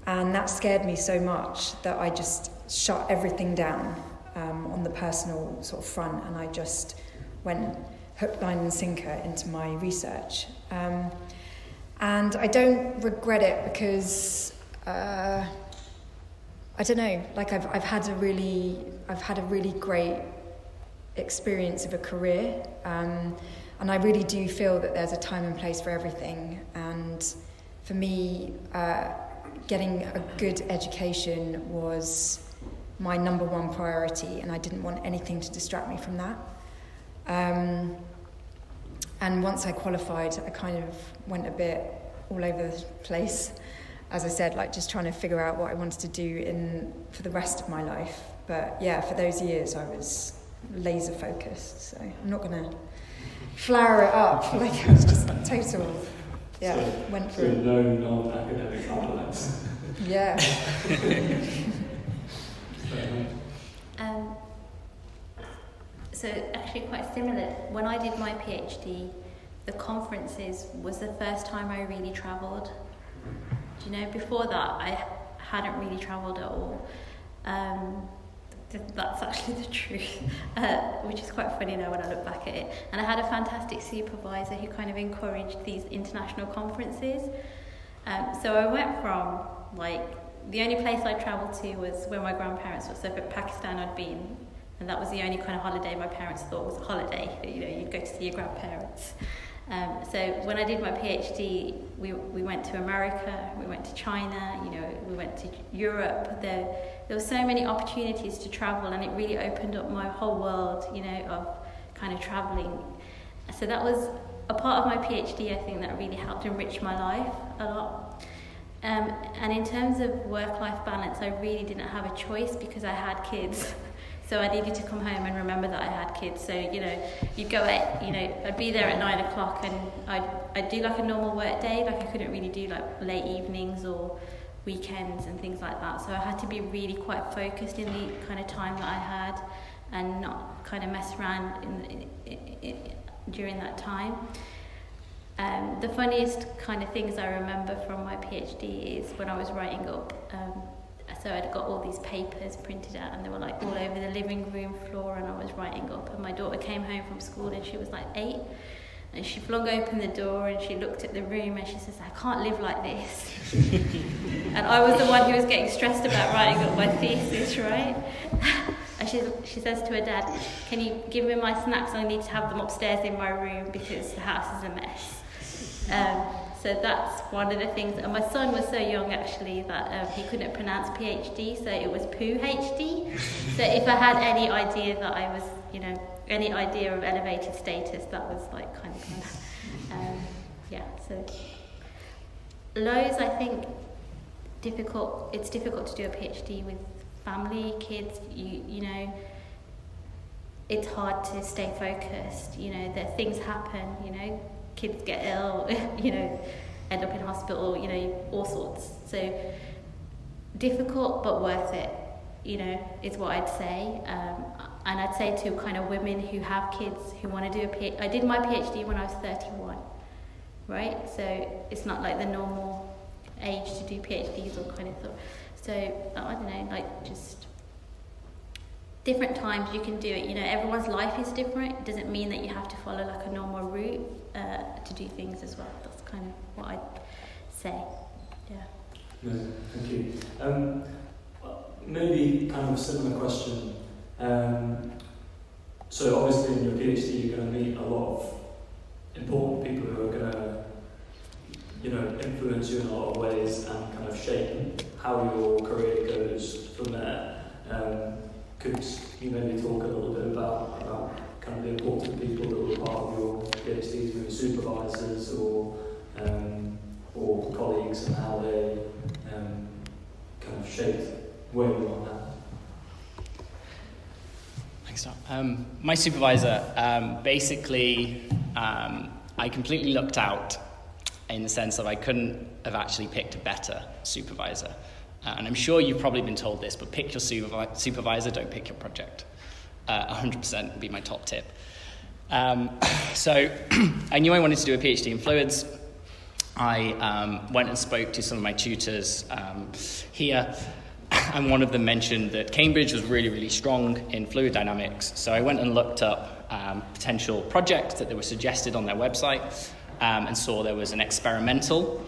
And that scared me so much that I just shut everything down on the personal sort of front, and I just went hook, line and sinker into my research. And I don't regret it because I don't know, like I've had a really great experience of a career, and I really do feel that there's a time and place for everything. And for me, getting a good education was my number one priority, and I didn't want anything to distract me from that. And once I qualified, I kind of went a bit all over the place, as I said, like just trying to figure out what I wanted to do for the rest of my life. But yeah, for those years I was laser focused, so I'm not going to flower it up. Like, it was just total, went for it. So no non-academic highlights. Yeah. So actually quite similar. When I did my PhD, the conferences was the first time I really travelled. Do you know, before that I hadn't really travelled at all. That's actually the truth, which is quite funny now when I look back at it. And I had a fantastic supervisor who kind of encouraged these international conferences. So I went from, like, the only place I travelled to was where my grandparents were. So for Pakistan I'd been, and that was the only kind of holiday my parents thought was a holiday. You'd go to see your grandparents. So when I did my PhD, we went to America, we went to China, we went to Europe. There were so many opportunities to travel, and it really opened up my whole world, of kind of travelling. So that was a part of my PhD, I think, that really helped enrich my life a lot. And in terms of work-life balance, I really didn't have a choice because I had kids. So I needed to come home and remember that I had kids. So, you'd go at, I'd be there at 9 o'clock, and I'd do like a normal work day. Like, I couldn't really do like late evenings or weekends and things like that. So I had to be really quite focused in the kind of time that I had, and not kind of mess around during that time. The funniest kind of things I remember from my PhD is when I was writing up. So I'd got all these papers printed out, and they were like all over the living room floor, and I was writing up, and my daughter came home from school, and she was like 8, and she flung open the door and she looked at the room and she says, I can't live like this. And I was the one who was getting stressed about writing up my thesis, right? And she says to her dad, can you give me my snacks? I need to have them upstairs in my room because the house is a mess. So that's one of the things. And my son was so young, actually, that he couldn't pronounce PhD, so it was PhD. So if I had any idea that I was, any idea of elevated status, that was like kind of. So lows, I think, difficult. It's difficult to do a PhD with family, kids. It's hard to stay focused. That things happen. Kids get ill, end up in hospital, all sorts. So difficult but worth it, is what I'd say. And I'd say to kind of women who have kids who want to do a PhD. I did my PhD when I was 31. right? So it's not like the normal age to do PhDs or kind of thought. So I don't know, like just different times you can do it. You know, everyone's life is different. It doesn't mean that you have to follow like a normal route to do things as well. That's kind of what I'd say. Yeah. Amazing, thank you. Maybe kind of a similar question. So obviously in your PhD you're going to meet a lot of important people who are going to, you know, influence you in a lot of ways and kind of shape how your career goes from there. Could you maybe talk a little bit about kind of the important people that were part of your PhDs, maybe supervisors or colleagues, and how they kind of shaped where you are now? Thanks, Tom. My supervisor, basically, I completely lucked out in the sense that I couldn't have actually picked a better supervisor. And I'm sure you've probably been told this, but pick your supervisor, don't pick your project. 100% would be my top tip. So I knew I wanted to do a PhD in fluids. I went and spoke to some of my tutors here, and one of them mentioned that Cambridge was really, really strong in fluid dynamics. So I went and looked up potential projects that they were suggested on their website, and saw there was an experimental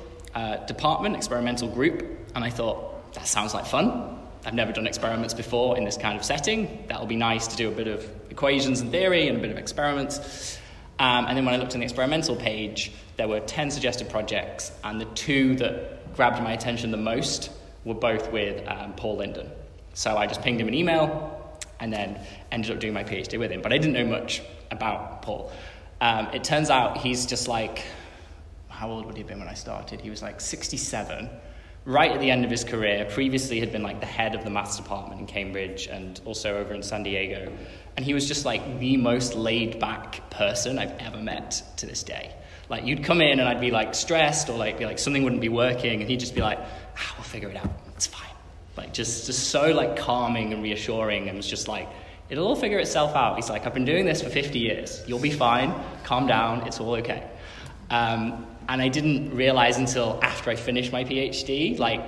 department, experimental group, and I thought, that sounds like fun. I've never done experiments before in this kind of setting. That'll be nice to do a bit of equations and theory and a bit of experiments. And then when I looked on the experimental page, there were 10 suggested projects, and the two that grabbed my attention the most were both with Paul Linden. So I just pinged him an email and then ended up doing my PhD with him. But I didn't know much about Paul. It turns out he's just like, how old would he have been when I started? He was like 67, right at the end of his career. Previously had been like the head of the maths department in Cambridge and also over in San Diego. And he was just like the most laid back person I've ever met to this day. Like you'd come in and I'd be like stressed or like be like something wouldn't be working, and he'd just be like, we'll figure it out, it's fine. Like just so like calming and reassuring, and was just like, it'll all figure itself out. He's like, I've been doing this for 50 years. You'll be fine. Calm down. It's all okay. And I didn't realize until after I finished my PhD, like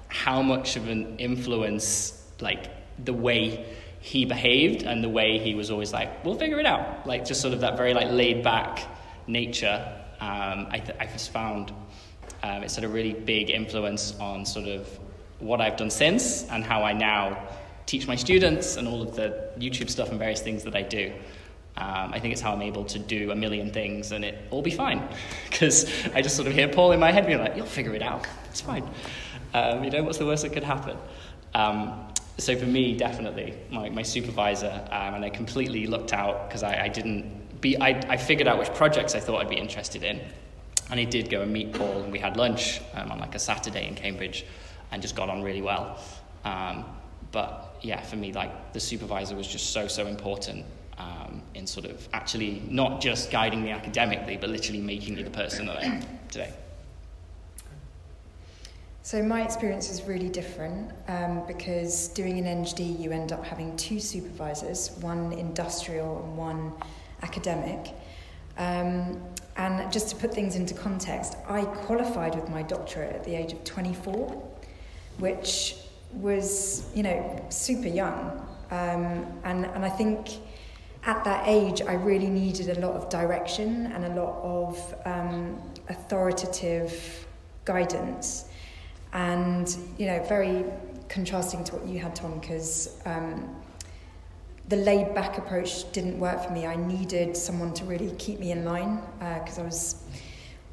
how much of an influence, like the way he behaved and the way he was always like, we'll figure it out. Like just sort of that very like laid back nature. I just found it's had a really big influence on sort of what I've done since and how I now teach my students and all of the YouTube stuff and various things that I do. I think it's how I'm able to do a million things and it all be fine. Because I just sort of hear Paul in my head being like, you'll figure it out. It's fine. You know, what's the worst that could happen? So for me, definitely, my supervisor, and I completely lucked out because I figured out which projects I thought I'd be interested in. And I did go and meet Paul, and we had lunch on like a Saturday in Cambridge and just got on really well. But yeah, for me, like the supervisor was just so important in sort of actually not just guiding me academically, but literally making me the person that I am today. So my experience is really different because doing an NGD, you end up having two supervisors, one industrial and one academic. And just to put things into context, I qualified with my doctorate at the age of 24, which was, you know, super young. And I think at that age, I really needed a lot of direction and a lot of authoritative guidance. And, you know, very contrasting to what you had, Tom, because the laid-back approach didn't work for me. I needed someone to really keep me in line because I was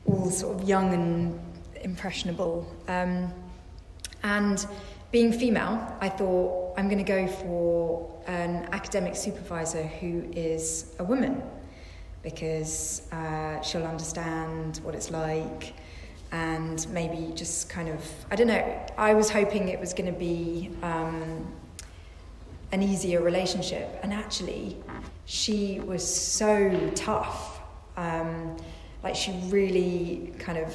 all sort of young and impressionable. And being female, I thought I'm going to go for an academic supervisor who is a woman because she'll understand what it's like and maybe just kind of, I don't know, I was hoping it was going to be an easier relationship. And actually, she was so tough. Like she really kind of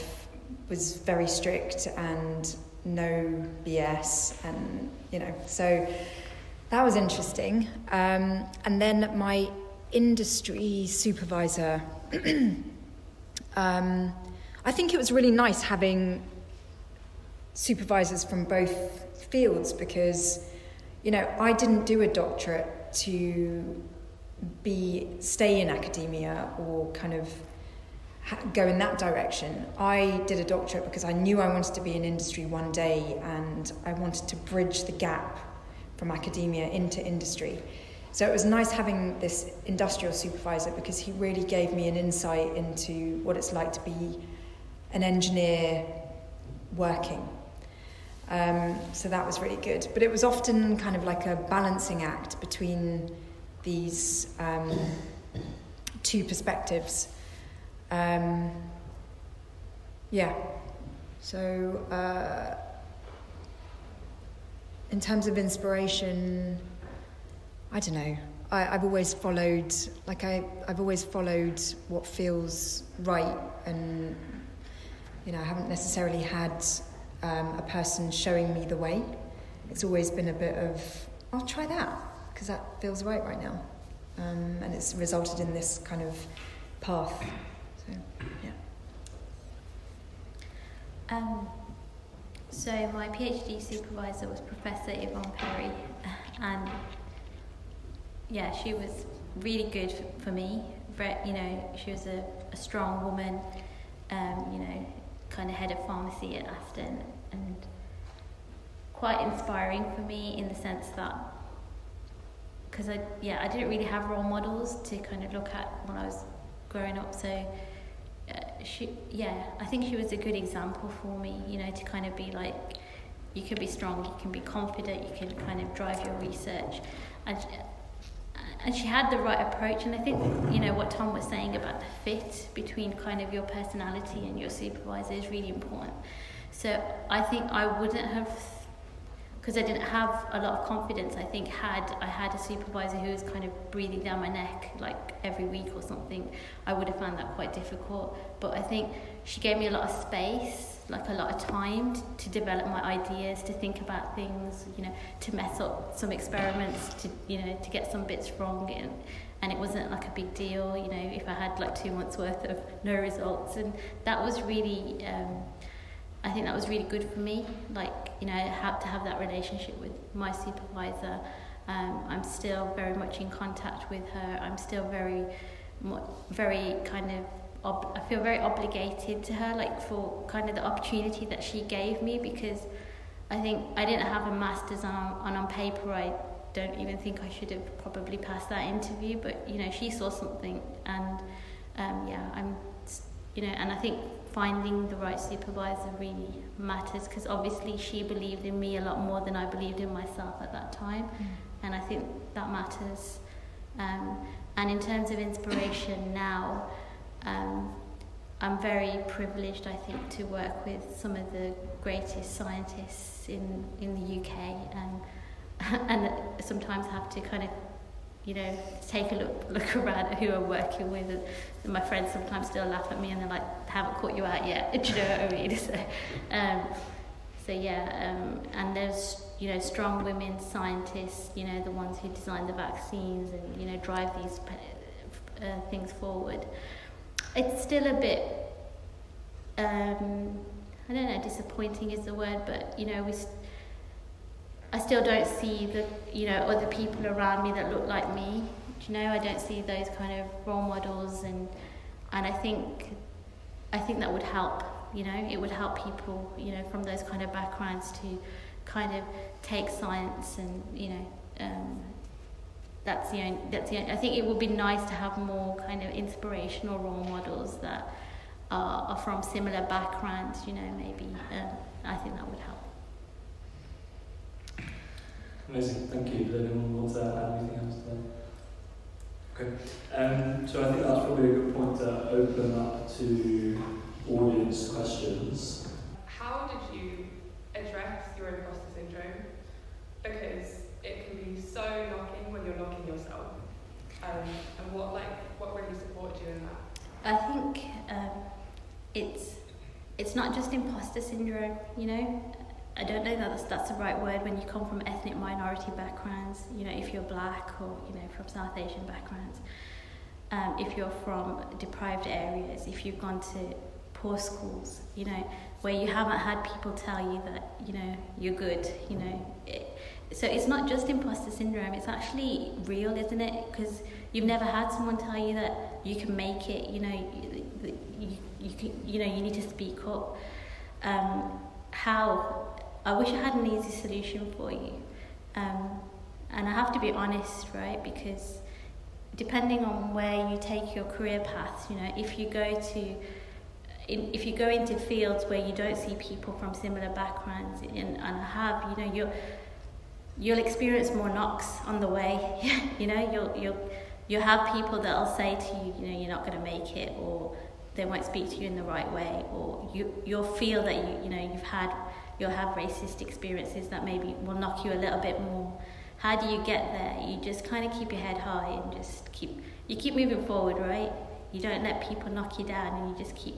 was very strict and no BS, and you know, so that was interesting. And then my industry supervisor, I think it was really nice having supervisors from both fields because, you know, I didn't do a doctorate to stay in academia or kind of go in that direction. I did a doctorate because I knew I wanted to be in industry one day and I wanted to bridge the gap from academia into industry. So it was nice having this industrial supervisor because he really gave me an insight into what it's like to be an engineer working. So that was really good. But it was often kind of like a balancing act between these two perspectives. So in terms of inspiration, I don't know. I've always followed, I've always followed what feels right, and you know, I haven't necessarily had a person showing me the way. It's always been a bit of, I'll try that because that feels right now, and it's resulted in this kind of path. So yeah. So my PhD supervisor was Professor Yvonne Perry, and yeah, she was really good for me. You know, she was a strong woman, you know, kind of head of pharmacy at Aston, and quite inspiring for me in the sense that, because I didn't really have role models to kind of look at when I was growing up, so I think she was a good example for me, you know, to kind of be like, you can be strong, you can be confident, you can kind of drive your research, and she had the right approach. And I think, you know, what Tom was saying about the fit between kind of your personality and your supervisor is really important. So I think I wouldn't have, because I didn't have a lot of confidence, I think I had a supervisor who was kind of breathing down my neck like every week or something, I would have found that quite difficult. But I think she gave me a lot of space, like a lot of time to develop my ideas, to think about things, you know, to mess up some experiments, to, you know, to get some bits wrong, and it wasn't like a big deal, you know, if I had like 2 months worth of no results. And that was really, I think that was really good for me, like, you know, to have that relationship with my supervisor. I'm still very much in contact with her. I'm still very kind of, I feel very obligated to her, like, for kind of the opportunity that she gave me, because I think I didn't have a master's on paper. I don't even think I should have probably passed that interview, but, you know, she saw something, and I'm, you know, and I think finding the right supervisor really matters, because obviously she believed in me a lot more than I believed in myself at that time, and I think that matters. And in terms of inspiration now, I'm very privileged, I think, to work with some of the greatest scientists in the UK, and sometimes have to kind of, you know, take a look around at who I'm working with, and my friends sometimes still laugh at me and they're like, haven't caught you out yet, do you know what I mean? And there's, you know, strong women scientists, you know, the ones who design the vaccines and, you know, drive these things forward. It's still a bit, I don't know, disappointing is the word, but, you know, I still don't see the, you know, other people around me that look like me. Do you know, I don't see those kind of role models, and I think that would help. You know, it would help people, you know, from those kind of backgrounds to kind of take science, and, you know, that's the only. I think it would be nice to have more kind of inspirational role models that are from similar backgrounds. You know, maybe I think that would help. Amazing, thank you. Does anyone want to add anything else to that? Okay, so I think that's probably a good point to open up to audience questions. How did you address your imposter syndrome? Because it can be so knocking when you're knocking yourself. And what really supported you in that? I think it's not just imposter syndrome, you know. I don't know that that's the right word when you come from ethnic minority backgrounds, you know, if you're black, or, you know, from South Asian backgrounds, if you're from deprived areas, if you've gone to poor schools, where you haven't had people tell you that, you're good, So it's not just imposter syndrome, it's actually real, isn't it? Because you've never had someone tell you that you can make it, you need to speak up. I wish I had an easy solution for you. And I have to be honest, right? Because depending on where you take your career path, if you go into fields where you don't see people from similar backgrounds and have, you'll experience more knocks on the way. You'll have people that'll say to you, you're not going to make it, or they won't speak to you in the right way, or you'll feel that you'll have racist experiences that maybe will knock you a little bit more. How do you get there? You just kind of keep your head high and just keep moving forward, right? You don't let people knock you down, and you just keep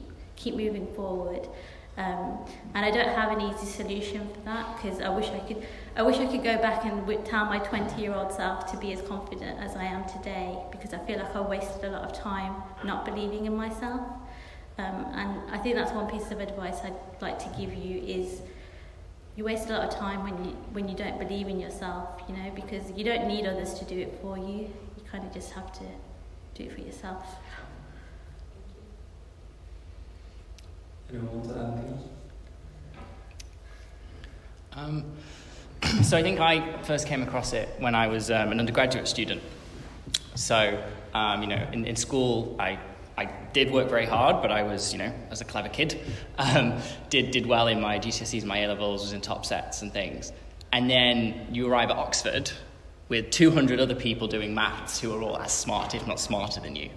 moving forward. And I don't have an easy solution for that, because I wish I could go back and tell my 20-year-old self to be as confident as I am today, because I feel like I wasted a lot of time not believing in myself. And I think that's one piece of advice I'd like to give you is you waste a lot of time when you don't believe in yourself, because you don't need others to do it for you. You kind of just have to do it for yourself. Anyone want to add anything? So I think I first came across it when I was an undergraduate student. So, in school, I did work very hard, but I was, as a clever kid, did well in my GCSEs, my A-levels, was in top sets and things. And then you arrive at Oxford with 200 other people doing maths who are all as smart, if not smarter than you.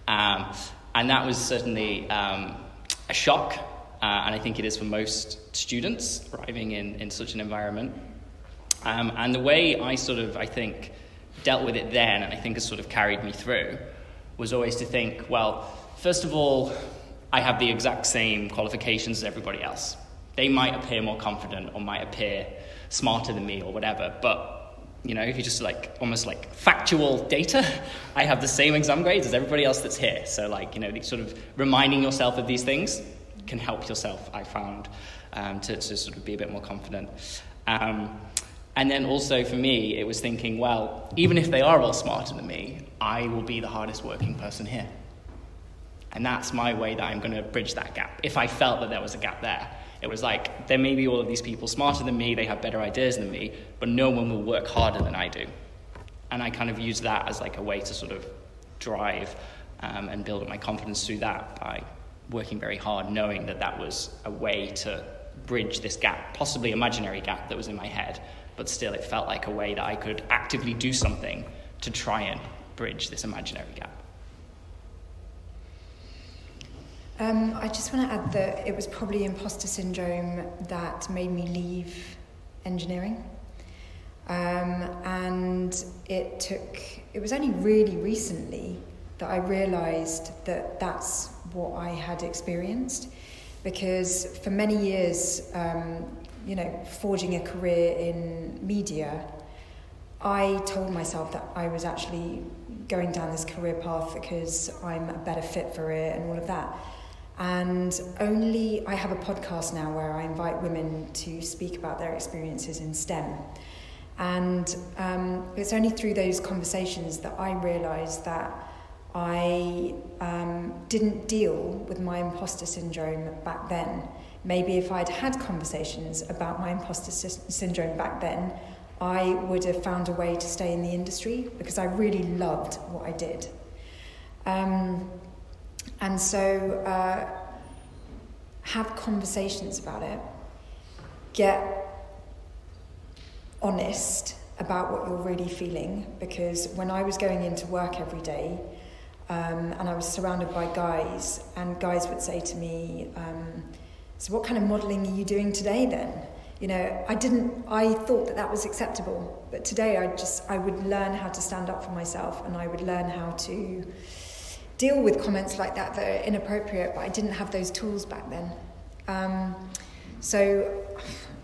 And that was certainly a shock, and I think it is for most students arriving in such an environment. And the way I I think, dealt with it then, and I think has sort of carried me through, was always to think, well, first of all, I have the exact same qualifications as everybody else. They might appear more confident or might appear smarter than me or whatever, but, if you just almost factual data, I have the same exam grades as everybody else that's here. So sort of reminding yourself of these things can help yourself, I found, to sort of be a bit more confident. And then also for me, it was thinking, well, even if they are all smarter than me, I will be the hardest working person here. And that's my way that I'm going to bridge that gap. If I felt that there was a gap there, it was there may be all of these people smarter than me, they have better ideas than me, but no one will work harder than I do. And I kind of used that as a way to sort of drive and build up my confidence through that by working very hard, knowing that was a way to bridge this gap, possibly imaginary gap that was in my head, but still it felt like a way that I could actively do something to try and bridge this imaginary gap. I just want to add that it was probably imposter syndrome that made me leave engineering. And it was only really recently that I realised that that's what I had experienced, because for many years, forging a career in media, I told myself that I was actually going down this career path because I'm a better fit for it and all of that. And I have a podcast now where I invite women to speak about their experiences in STEM. And it's only through those conversations that I realised that I didn't deal with my imposter syndrome back then. Maybe if I'd had conversations about my imposter syndrome back then, I would have found a way to stay in the industry because I really loved what I did. And so have conversations about it. Get honest about what you're really feeling, because when I was going into work every day, and I was surrounded by guys, and guys would say to me, so what kind of modelling are you doing today then? I thought that was acceptable, but today I would learn how to stand up for myself, and I would learn how to deal with comments like that are inappropriate, but I didn't have those tools back then. So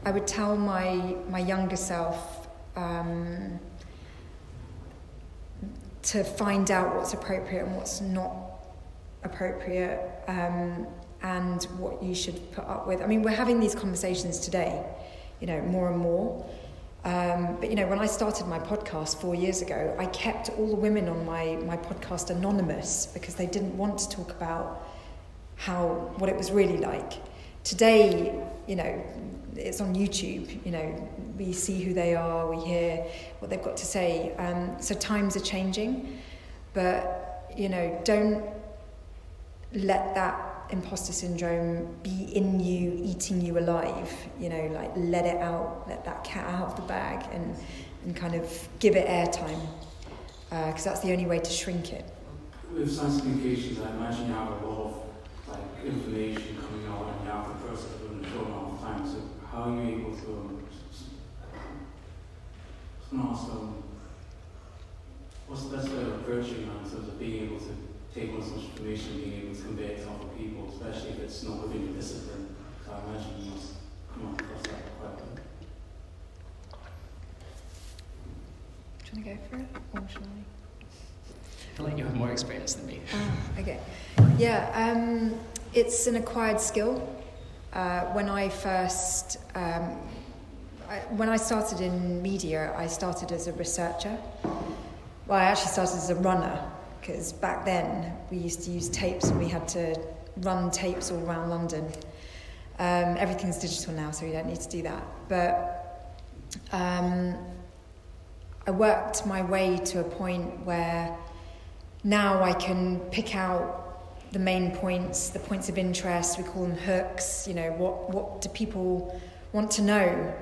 I would tell my younger self to find out what's appropriate and what's not appropriate, and what you should put up with. I mean, we're having these conversations today, more and more. But, when I started my podcast 4 years ago, I kept all the women on my podcast anonymous because they didn't want to talk about what it was really like. Today, it's on YouTube, we see who they are, we hear what they've got to say. So times are changing, but, don't let that imposter syndrome be in you, eating you alive, let it out, let that cat out of the bag and kind of give it airtime, because that's the only way to shrink it. With science communications, I imagine you have a lot of information coming out and you have to process it in a short amount of time, so how are you able to what's the best way of approaching that in terms of being able to take on so much information and being able to convey it to other people, especially if it's not within your discipline? So I imagine you must come across that quite a bit. Do you want to go for it, or shall I? I feel like you have more experience than me. Okay. Yeah, it's an acquired skill. When I started in media, I started as a researcher. Well, I actually started as a runner, because back then we used to use tapes and we had to run tapes all around London. Everything's digital now, so you don't need to do that. But I worked my way to a point where now I can pick out the main points, the points of interest, we call them hooks, what do people want to know?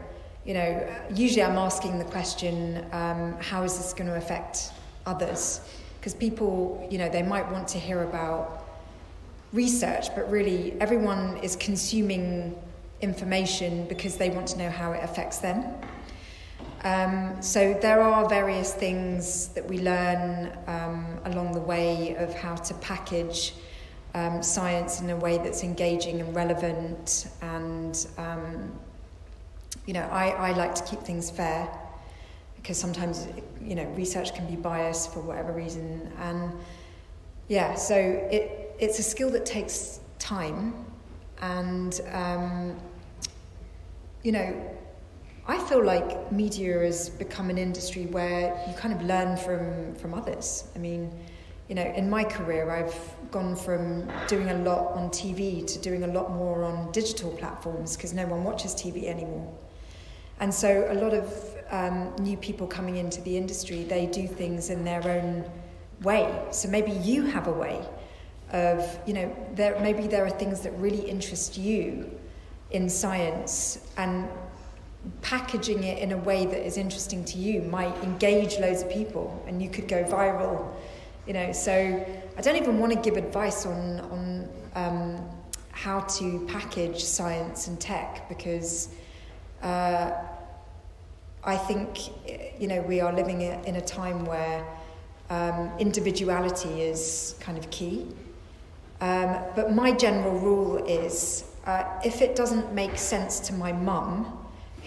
Usually I'm asking the question, how is this going to affect others? Because people, they might want to hear about research, but really everyone is consuming information because they want to know how it affects them. So there are various things that we learn along the way of how to package science in a way that's engaging and relevant, and I like to keep things fair, because sometimes research can be biased for whatever reason, and so it's a skill that takes time, and I feel like media has become an industry where you kind of learn from others. I mean, in my career, I've gone from doing a lot on TV to doing a lot more on digital platforms, because no one watches TV anymore. And so a lot of new people coming into the industry, they do things in their own way. So maybe you have a way of, maybe there are things that really interest you in science, and packaging it in a way that is interesting to you might engage loads of people and you could go viral, so I don't even want to give advice on how to package science and tech, because I think we are living in a time where individuality is kind of key, but my general rule is if it doesn't make sense to my mum,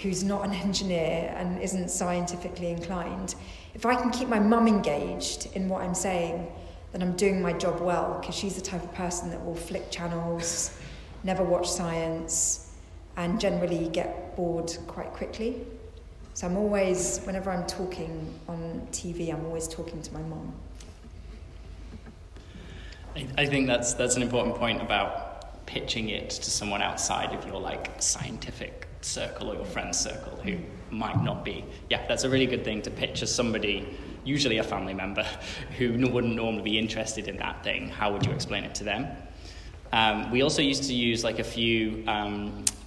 who's not an engineer and isn't scientifically inclined, if I can keep my mum engaged in what I'm saying, then I'm doing my job well, because she's the type of person that will flick channels, never watch science, and generally get bored quite quickly. So I'm always, whenever I'm talking on TV, I'm always talking to my mum. I think that's an important point about pitching it to someone outside of your scientific circle or your friend's circle who might not be. Yeah, that's a really good thing to pitch as somebody, usually a family member, who wouldn't normally be interested in that thing. How would you explain it to them? We also used to use a few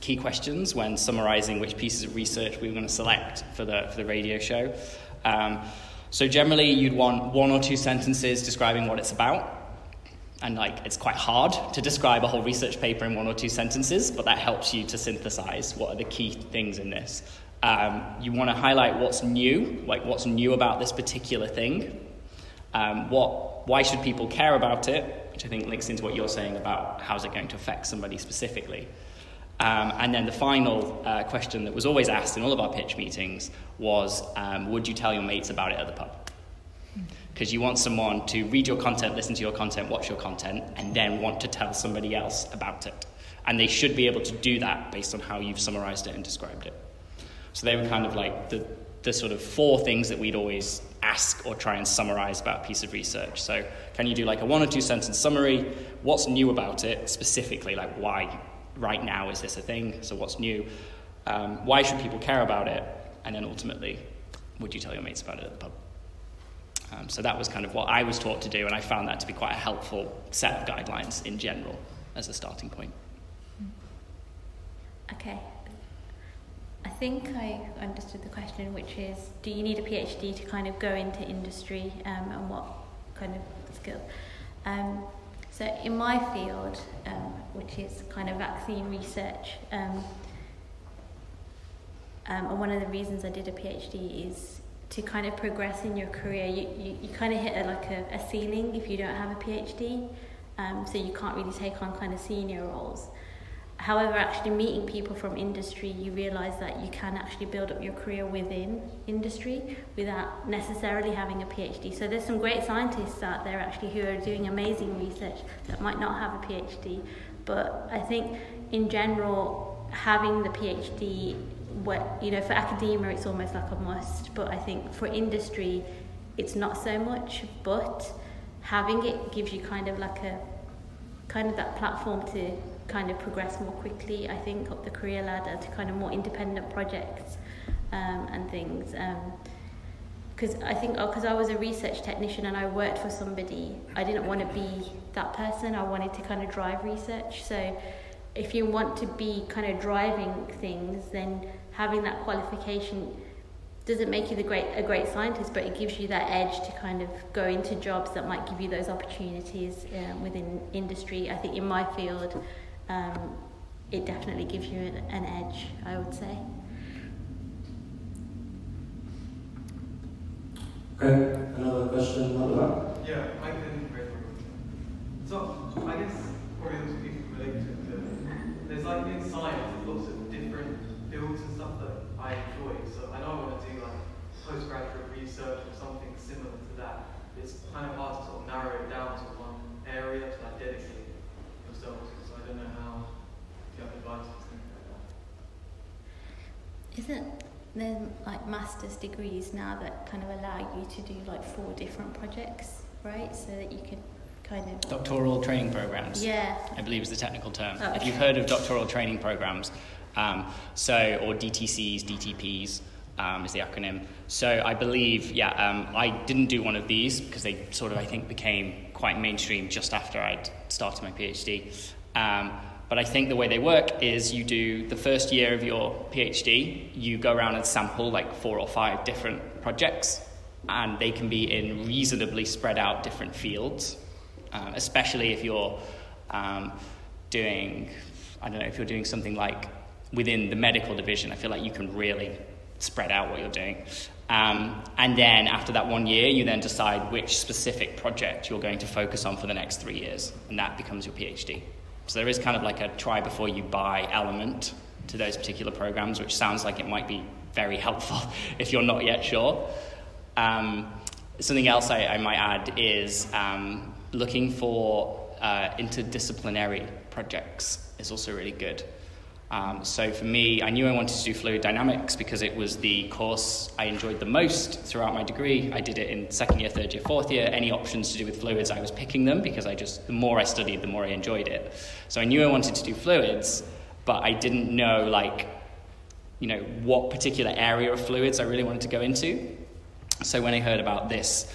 key questions when summarizing which pieces of research we were going to select for the radio show. So generally you'd want 1 or 2 sentences describing what it's about. And it's quite hard to describe a whole research paper in 1 or 2 sentences, but that helps you to synthesize what are the key things in this. You want to highlight what's new, what's new about this particular thing. Why should people care about it, which I think links into what you're saying about how's it going to affect somebody specifically. And then the final question that was always asked in all of our pitch meetings was, would you tell your mates about it at the pub? Because you want someone to read your content, listen to your content, watch your content, and then want to tell somebody else about it. And they should be able to do that based on how you've summarized it and described it. So they were kind of like the sort of 4 things that we'd always ask or try and summarize about a piece of research. So can you do like a 1 or 2 sentence summary? What's new about it specifically? Like why right now is this a thing? So what's new? Why should people care about it? And then ultimately, would you tell your mates about it at the pub? So that was kind of what I was taught to do, and I found that to be quite a helpful set of guidelines in general as a starting point. Okay. I think I understood the question, which is, do you need a PhD to kind of go into industry, and what kind of skill? So in my field, which is kind of vaccine research, and one of the reasons I did a PhD is to kind of progress in your career. You kind of hit a ceiling if you don't have a PhD, so you can't really take on kind of senior roles. However, actually meeting people from industry, you realise that you can actually build up your career within industry without necessarily having a PhD. So there's some great scientists out there actually who are doing amazing research that might not have a PhD. But I think in general, having the PhD, for academia it's almost like a must, but I think for industry it's not so much, but having it gives you kind of that platform to kind of progress more quickly, I think, up the career ladder to kind of more independent projects and things. Because I was a research technician and I worked for somebody, I didn't want to be that person. I wanted to kind of drive research. So if you want to be kind of driving things, then having that qualification doesn't make you a great scientist, but it gives you that edge to kind of go into jobs that might give you those opportunities within industry. I think in my field, it definitely gives you an edge, I would say. Okay, another question at the back? Yeah, I can break it. So, I guess probably those people relate to there's like in science, lots of different fields and stuff that I enjoy. So I know I want to do like postgraduate research or something similar to that. It's kind of hard to sort of narrow it down to one area to like dedicate yourself to. So I don't know how, if you have advice or something like that. Isn't there like master's degrees now that kind of allow you to do like 4 different projects, right? So that you can kind of... Doctoral training programs, yeah, I believe is the technical term. Oh, okay. If you've heard of doctoral training programs, or DTCs, DTPs is the acronym. So I believe, I didn't do one of these because they sort of, I think, became quite mainstream just after I'd started my PhD. But I think the way they work is you do the first year of your PhD, you go around and sample like 4 or 5 different projects, and they can be in reasonably spread out different fields, especially if you're doing something like within the medical division. I feel like you can really spread out what you're doing. And then after that 1 year, you then decide which specific project you're going to focus on for the next 3 years, and that becomes your PhD. So there is kind of like a try before you buy element to those particular programs, which sounds like it might be very helpful if you're not yet sure. Something else I might add is looking for interdisciplinary projects is also really good. So for me, I knew I wanted to do fluid dynamics because it was the course I enjoyed the most throughout my degree. I did it in 2nd year, 3rd year, 4th year. Any options to do with fluids, I was picking them because the more I studied, the more I enjoyed it. So I knew I wanted to do fluids, but I didn't know, what particular area of fluids I really wanted to go into. So when I heard about this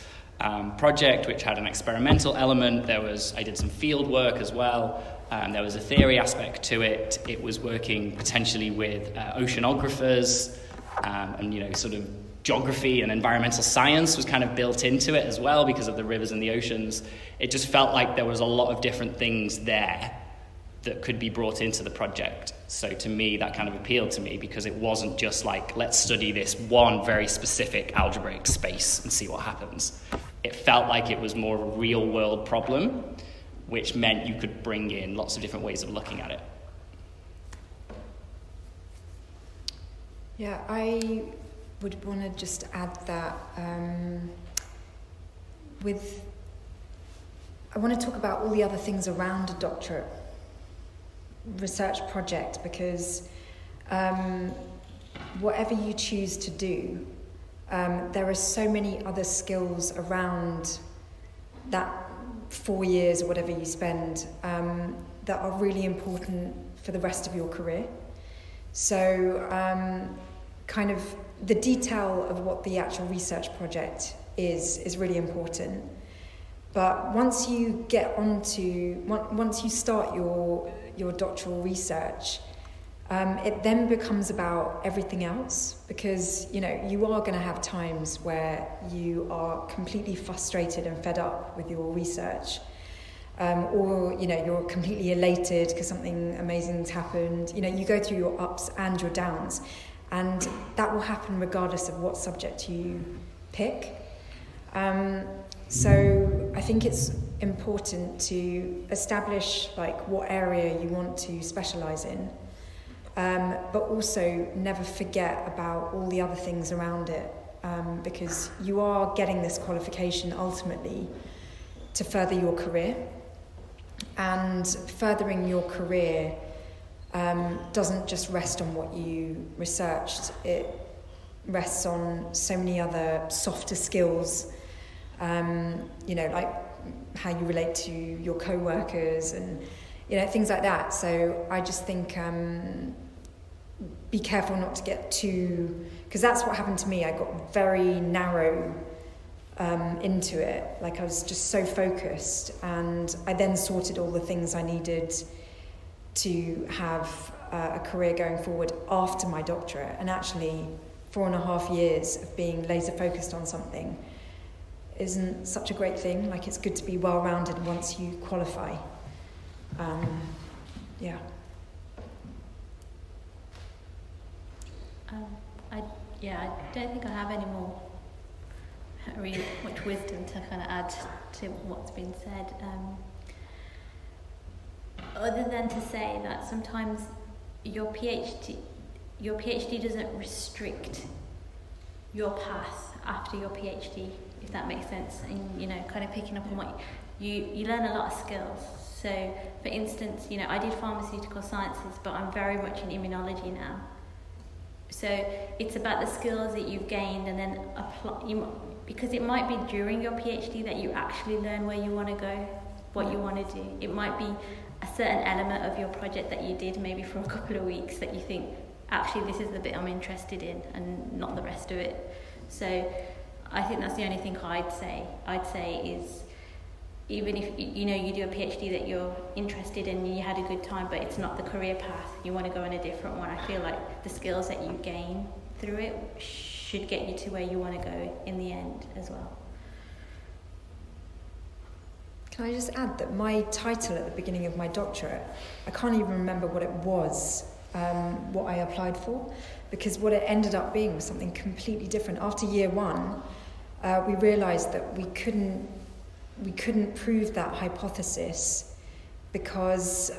project, which had an experimental element, I did some field work as well. There was a theory aspect to it. It was working potentially with oceanographers, and sort of geography and environmental science was kind of built into it as well because of the rivers and the oceans. It just felt like there was a lot of different things there that could be brought into the project. So to me, that kind of appealed to me because it wasn't just like, let's study this one very specific algebraic space and see what happens. It felt like it was more of a real world problem, which meant you could bring in lots of different ways of looking at it. Yeah, I would want to just add that I want to talk about all the other things around a doctorate research project, because whatever you choose to do, there are so many other skills around that 4 years or whatever you spend that are really important for the rest of your career. So kind of the detail of what the actual research project is really important. But once you once you start your doctoral research, it then becomes about everything else, because you are going to have times where you are completely frustrated and fed up with your research, or you're completely elated because something amazing's happened. You go through your ups and your downs, and that will happen regardless of what subject you pick. So I think it's important to establish what area you want to specialise in, but also never forget about all the other things around it, because you are getting this qualification ultimately to further your career, and furthering your career doesn't just rest on what you researched. It rests on so many other softer skills, like how you relate to your co-workers and things like that. So I just think be careful not to get too, because that's what happened to me. I got very narrow into it. I was just so focused, and I then sorted all the things I needed to have a career going forward after my doctorate. And actually 4.5 years of being laser focused on something isn't such a great thing. It's good to be well-rounded once you qualify. Yeah. I don't think I have any more really much wisdom to kind of add to what's been said, other than to say that sometimes your PhD doesn't restrict your path after your PhD, if that makes sense. And kind of picking up on what you learn a lot of skills. So for instance, I did pharmaceutical sciences, but I'm very much in immunology now. So it's about the skills that you've gained, and then apply, because it might be during your PhD that you actually learn where you want to go, what you want to do. It might be a certain element of your project that you did maybe for a couple of weeks that you think, actually this is the bit I'm interested in and not the rest of it. So I think that's the only thing I'd say is, even if you do a PhD that you're interested in and you had a good time, but it's not the career path, you want to go in a different one, I feel like the skills that you gain through it should get you to where you want to go in the end as well. Can I just add that my title at the beginning of my doctorate, I can't even remember what it was, what I applied for, because what it ended up being was something completely different. After year one, we realised that we couldn't prove that hypothesis because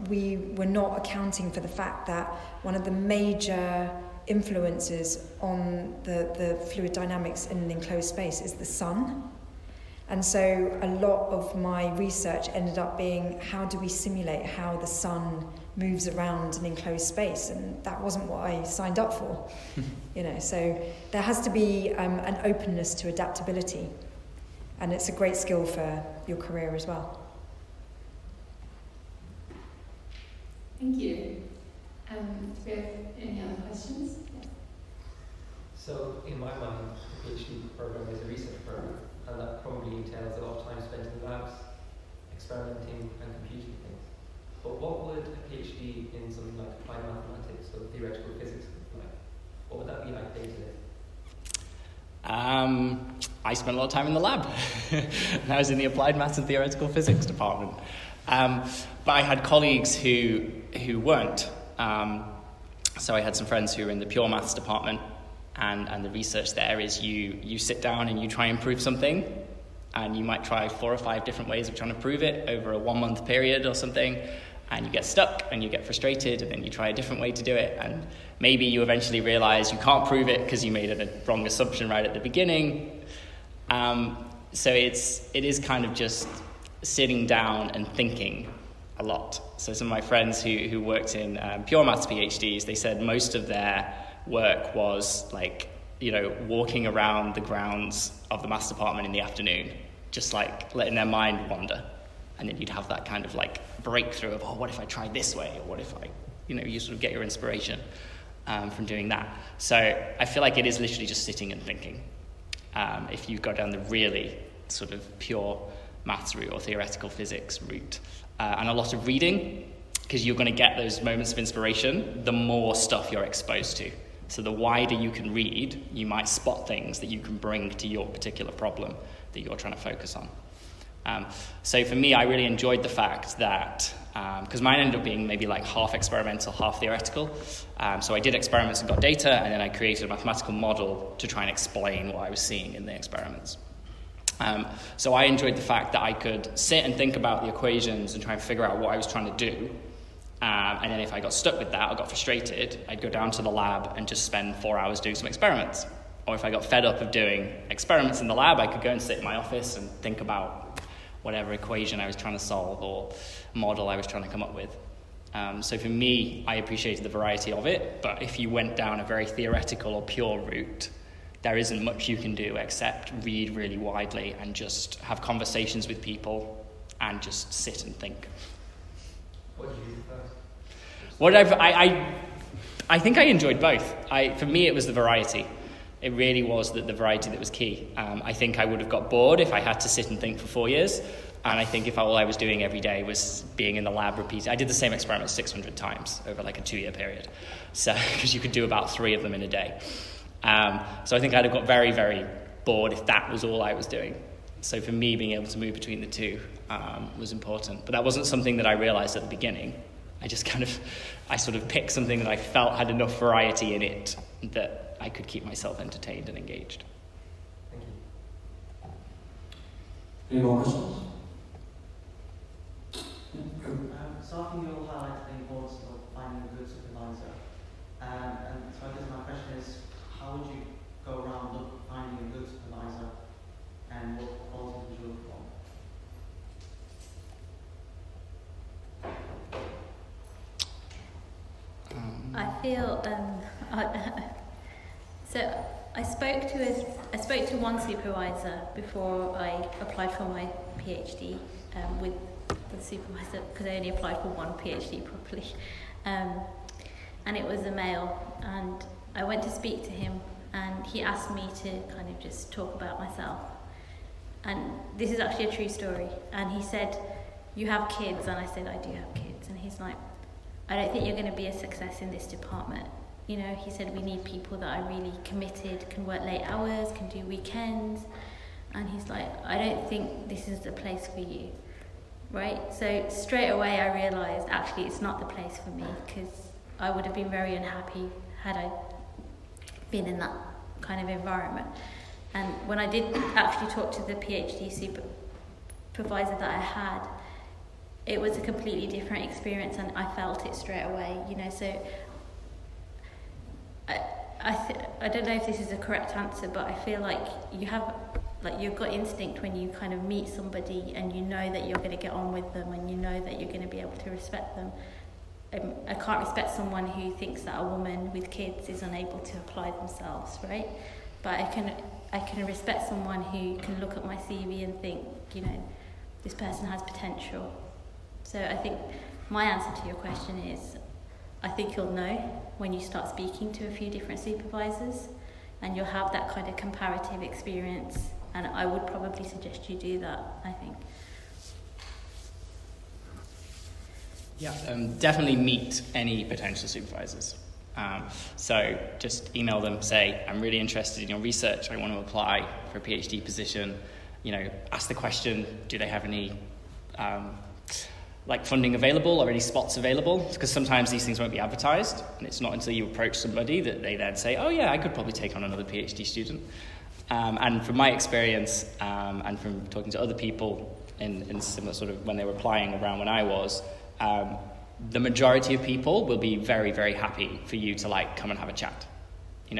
we were not accounting for the fact that one of the major influences on the fluid dynamics in an enclosed space is the sun. And so a lot of my research ended up being, how do we simulate how the sun moves around an enclosed space? And that wasn't what I signed up for. So there has to be an openness to adaptability. And it's a great skill for your career as well. Thank you. Do we have any other questions? Yes. So, in my mind, the PhD program is a research program, and that probably entails a lot of time spent in labs, experimenting and computing things. But what would a PhD in something like applied mathematics or theoretical physics look like? What would that be like day to day? I spent a lot of time in the lab. I was in the applied maths and theoretical physics department. But I had colleagues who weren't. So I had some friends who were in the pure maths department, and the research there is you sit down and you try and prove something, and you might try 4 or 5 different ways of trying to prove it over a 1-month period or something, and you get stuck and you get frustrated, and then you try a different way to do it, and maybe you eventually realize you can't prove it because you made a wrong assumption right at the beginning, So it is kind of just sitting down and thinking a lot. So some of my friends who worked in pure maths PhDs, they said most of their work was like, walking around the grounds of the maths department in the afternoon, just like letting their mind wander. And then you'd have that kind of like breakthrough of, what if I tried this way? Or what if I, you sort of get your inspiration from doing that. So I feel like it is literally just sitting and thinking. If you go down the really sort of pure maths route or theoretical physics route, and a lot of reading, because you're going to get those moments of inspiration, the more stuff you're exposed to. So the wider you can read, you might spot things that you can bring to your particular problem that you're trying to focus on. So for me, I really enjoyed the fact that, because mine ended up being maybe like half experimental, half theoretical. So I did experiments and got data, and then I created a mathematical model to try and explain what I was seeing in the experiments. So I enjoyed the fact that I could sit and think about the equations and try and figure out what I was trying to do. And then if I got stuck with that or got frustrated, I'd go down to the lab and just spend 4 hours doing some experiments. Or if I got fed up of doing experiments in the lab, I could go and sit in my office and think about whatever equation I was trying to solve or model I was trying to come up with. So for me, I appreciated the variety of it, but if you went down a very theoretical or pure route, there isn't much you can do except read really widely and just have conversations with people and just sit and think. What did you do first? I think I enjoyed both. For me, it was the variety. It really was the variety that was key. I think I would have got bored if I had to sit and think for 4 years. And I think if all I was doing every day was being in the lab repeating. I did the same experiment 600 times over like a 2-year period. So, because you could do about 3 of them in a day. So I think I'd have got very, very bored if that was all I was doing. So for me, being able to move between the two was important. But that wasn't something that I realized at the beginning. I sort of picked something that I felt had enough variety in it that I could keep myself entertained and engaged. Thank you. Any more questions? So I think you all highlighted the importance of finding a good supervisor. And so I guess my question is, how would you go around finding a good supervisor, and what qualities would you look for? I feel so I spoke to one supervisor before I applied for my PhD with the supervisor, because I only applied for one PhD properly, and it was a male, and I went to speak to him and he asked me to kind of just talk about myself, and this is actually a true story, and he said, "You have kids?" And I said, "I do have kids." And he's like, "I don't think you're going to be a success in this department." He said, "We need people that are really committed, can work late hours, can do weekends." And he's like, "I don't think this is the place for you." Right? So straight away I realised actually it's not the place for me, because I would have been very unhappy had I been in that kind of environment. And when I did actually talk to the PhD supervisor that I had, it was a completely different experience, and I felt it straight away, so I don't know if this is the correct answer, but I feel like you have your gut instinct when you kind of meet somebody and you know that you're going to get on with them and you know that you're going to be able to respect them. I can't respect someone who thinks that a woman with kids is unable to apply themselves, right? But I can respect someone who can look at my CV and think, this person has potential. So I think my answer to your question is, I think you'll know when you start speaking to a few different supervisors, and you'll have that kind of comparative experience, and I would probably suggest you do that, I think. Yeah, definitely meet any potential supervisors. So just email them, say, "I'm really interested in your research, I want to apply for a PhD position." Ask the question, do they have any funding available or any spots available? Because sometimes these things won't be advertised, and it's not until you approach somebody that they then say, "Oh yeah, I could probably take on another PhD student." And from my experience, and from talking to other people in similar sort of when they were applying around when I was, the majority of people will be very, very happy for you to come and have a chat.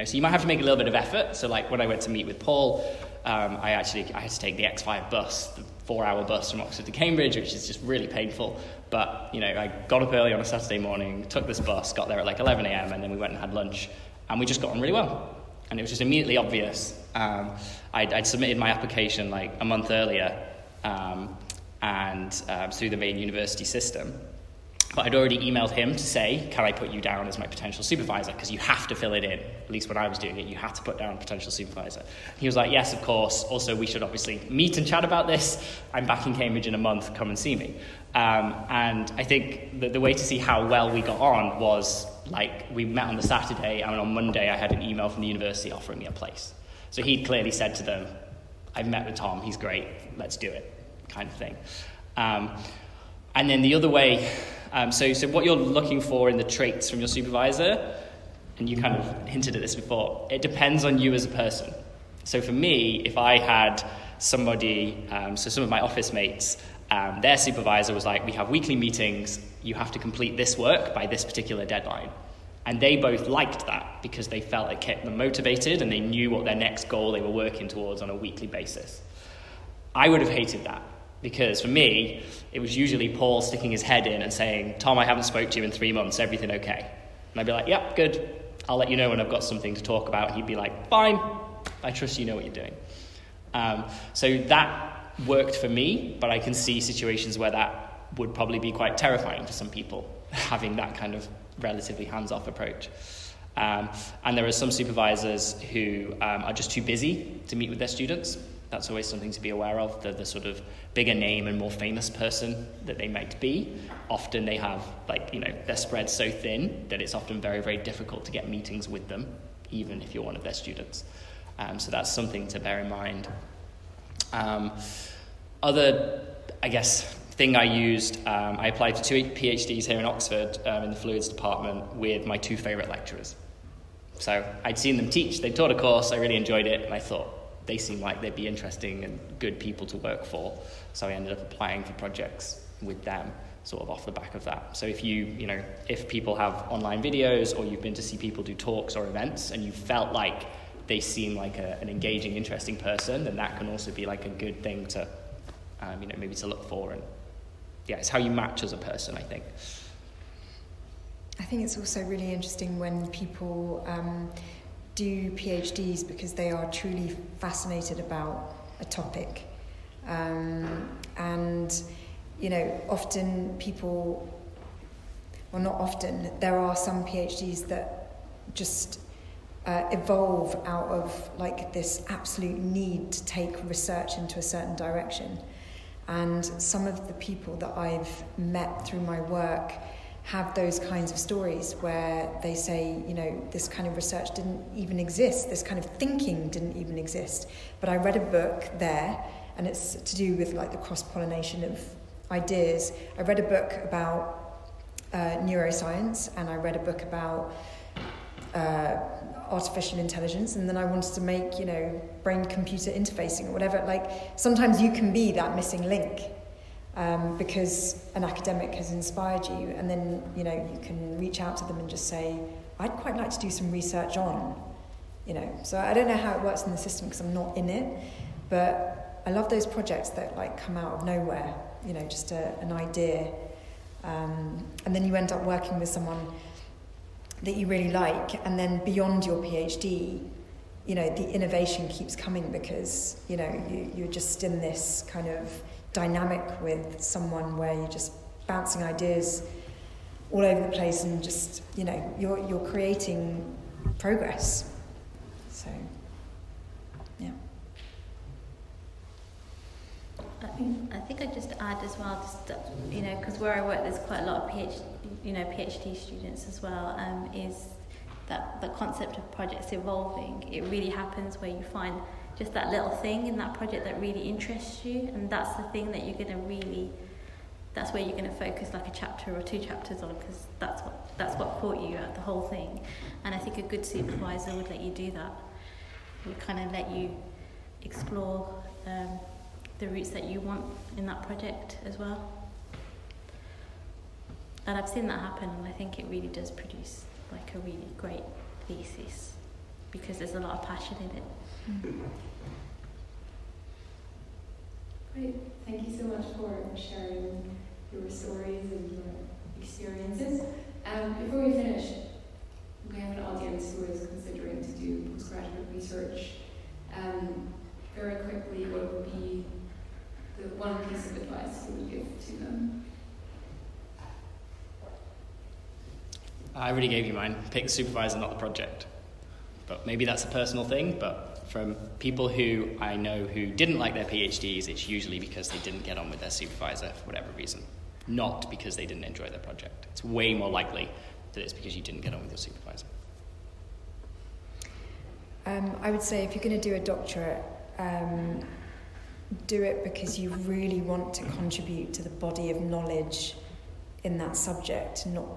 So you might have to make a little bit of effort. So when I went to meet with Paul, I had to take the X5 bus, the 4-hour bus from Oxford to Cambridge, which is just really painful. But, you know, I got up early on a Saturday morning, took this bus, got there at like 11 a.m, and then we went and had lunch, and we just got on really well. And it was just immediately obvious. I'd submitted my application like a month earlier, and through the main university system. But I'd already emailed him to say, can I put you down as my potential supervisor? Because you have to fill it in. At least when I was doing it, you had to put down potential supervisor. He was like, yes, of course. Also, we should obviously meet and chat about this. I'm back in Cambridge in a month. Come and see me. And I think the way to see how well we got on was, like, we met on the Saturday, and on Monday I had an email from the university offering me a place. So he'd clearly said to them, I've met with Tom. He's great. Let's do it, kind of thing. And then the other way... So what you're looking for in the traits from your supervisor, and you kind of hinted at this before, it depends on you as a person. So for me, if I had somebody, so some of my office mates, their supervisor was like, we have weekly meetings, you have to complete this work by this particular deadline. And they both liked that because they felt it kept them motivated and they knew what their next goal they were working towards on a weekly basis. I would have hated that. Because for me, it was usually Paul sticking his head in and saying, Tom, I haven't spoke to you in 3 months, everything okay? And I'd be like, yep, good. I'll let you know when I've got something to talk about. And he'd be like, fine, I trust you know what you're doing. So that worked for me, but I can see situations where that would probably be quite terrifying for some people, having that kind of relatively hands-off approach. And there are some supervisors who are just too busy to meet with their students. That's always something to be aware of. The sort of bigger name and more famous person that they might be, often they have, like, you know, they're spread so thin that it's often very, very difficult to get meetings with them, even if you're one of their students. So that's something to bear in mind. Other, I guess, thing I used, I applied for 2 PhDs here in Oxford in the fluids department with my 2 favourite lecturers. So I'd seen them teach, they taught a course, I really enjoyed it, and I thought, they seem like they'd be interesting and good people to work for. So I ended up applying for projects with them, sort of off the back of that. So if people have online videos or you've been to see people do talks or events and you felt like they seem like an engaging, interesting person, then that can also be like a good thing to, maybe to look for. And yeah, it's how you match as a person, I think. I think it's also really interesting when people do PhDs because they are truly fascinated about a topic. And, often people, well, not often, there are some PhDs that just evolve out of like this absolute need to take research into a certain direction. And some of the people that I've met through my work have those kinds of stories where they say, this kind of research didn't even exist, this kind of thinking didn't even exist. But I read a book there, and it's to do with like the cross-pollination of ideas. I read a book about neuroscience, and I read a book about artificial intelligence, and then I wanted to make, brain-computer interfacing or whatever. Like, sometimes you can be that missing link. Because an academic has inspired you, and then you can reach out to them and just say, I'd quite like to do some research on, So I don't know how it works in the system because I'm not in it, but I love those projects that like come out of nowhere, just an idea, and then you end up working with someone that you really like, and then beyond your PhD, the innovation keeps coming because you're just in this kind of dynamic with someone where you're just bouncing ideas all over the place and just you're creating progress. So yeah, I think I'd just add as well, because where I work there's quite a lot of PhD students as well, is that the concept of projects evolving. It really happens where you find just that little thing in that project that really interests you, and that's the thing that that's where you're going to focus like a chapter or 2 chapters on, because that's what caught you at the whole thing. And I think a good supervisor would let you do that, would kind of let you explore the routes that you want in that project as well. And I've seen that happen, and I think it really does produce like a really great thesis because there's a lot of passion in it. Great. Thank you so much for sharing your stories and your experiences. Before we finish, we have an audience who is considering to do postgraduate research. Very quickly, what would be the one piece of advice you would give to them? I already gave you mine. Pick the supervisor, not the project. But maybe that's a personal thing, but from people who I know who didn't like their PhDs, it's usually because they didn't get on with their supervisor for whatever reason, not because they didn't enjoy their project. It's way more likely that it's because you didn't get on with your supervisor. I would say if you're going to do a doctorate, do it because you really want to contribute to the body of knowledge in that subject, not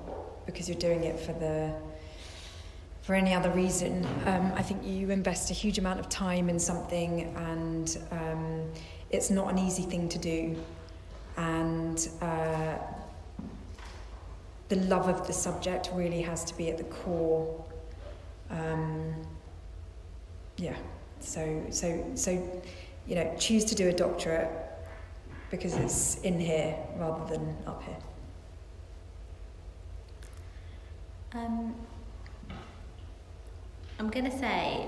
because you're doing it for any other reason. I think you invest a huge amount of time in something, and it's not an easy thing to do. And the love of the subject really has to be at the core. So choose to do a doctorate because it's in here rather than up here. I'm going to say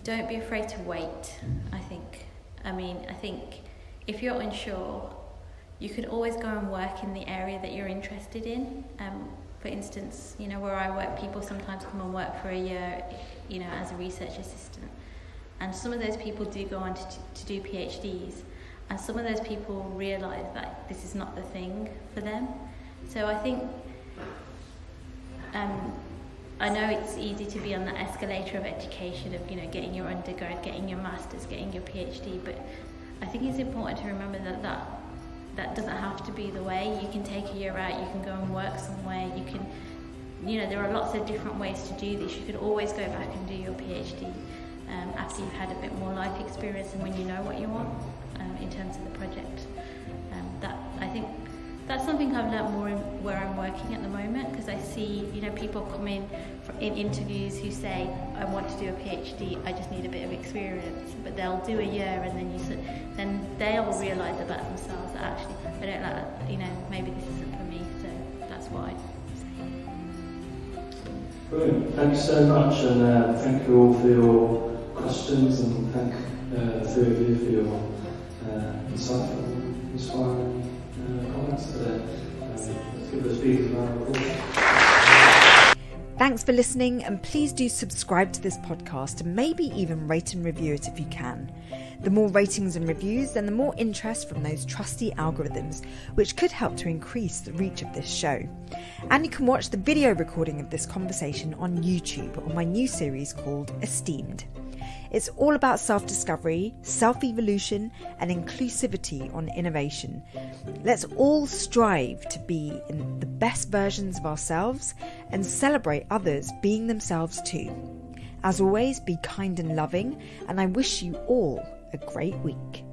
don't be afraid to wait, I think. I think if you're unsure, you could always go and work in the area that you're interested in. For instance, where I work, people sometimes come and work for a year, as a research assistant. And some of those people do go on to do PhDs. And some of those people realise that this is not the thing for them. So I think, I know it's easy to be on the escalator of education of, getting your undergrad, getting your master's, getting your PhD, but I think it's important to remember that doesn't have to be the way. You can take a year out, you can go and work somewhere, you can, there are lots of different ways to do this. You could always go back and do your PhD after you've had a bit more life experience and when you know what you want in terms of the project. I think that's something I've learnt more in where I'm working at the moment, because I see, people come in interviews who say, I want to do a PhD, I just need a bit of experience, but they'll do a year and then they'll realise about themselves that actually I don't like, maybe this isn't for me, so that's why. Brilliant. Thanks so much, and thank you all for your questions, and thank the three of you for your insightful, inspiring comments today. Let's give the speakers a round of applause. Thanks for listening, and please do subscribe to this podcast and maybe even rate and review it if you can. The more ratings and reviews, then the more interest from those trusty algorithms, which could help to increase the reach of this show. And you can watch the video recording of this conversation on YouTube on my new series called Esteemed. It's all about self-discovery, self-evolution, and inclusivity on innovation. Let's all strive to be in the best versions of ourselves and celebrate others being themselves too. As always, be kind and loving, and I wish you all a great week.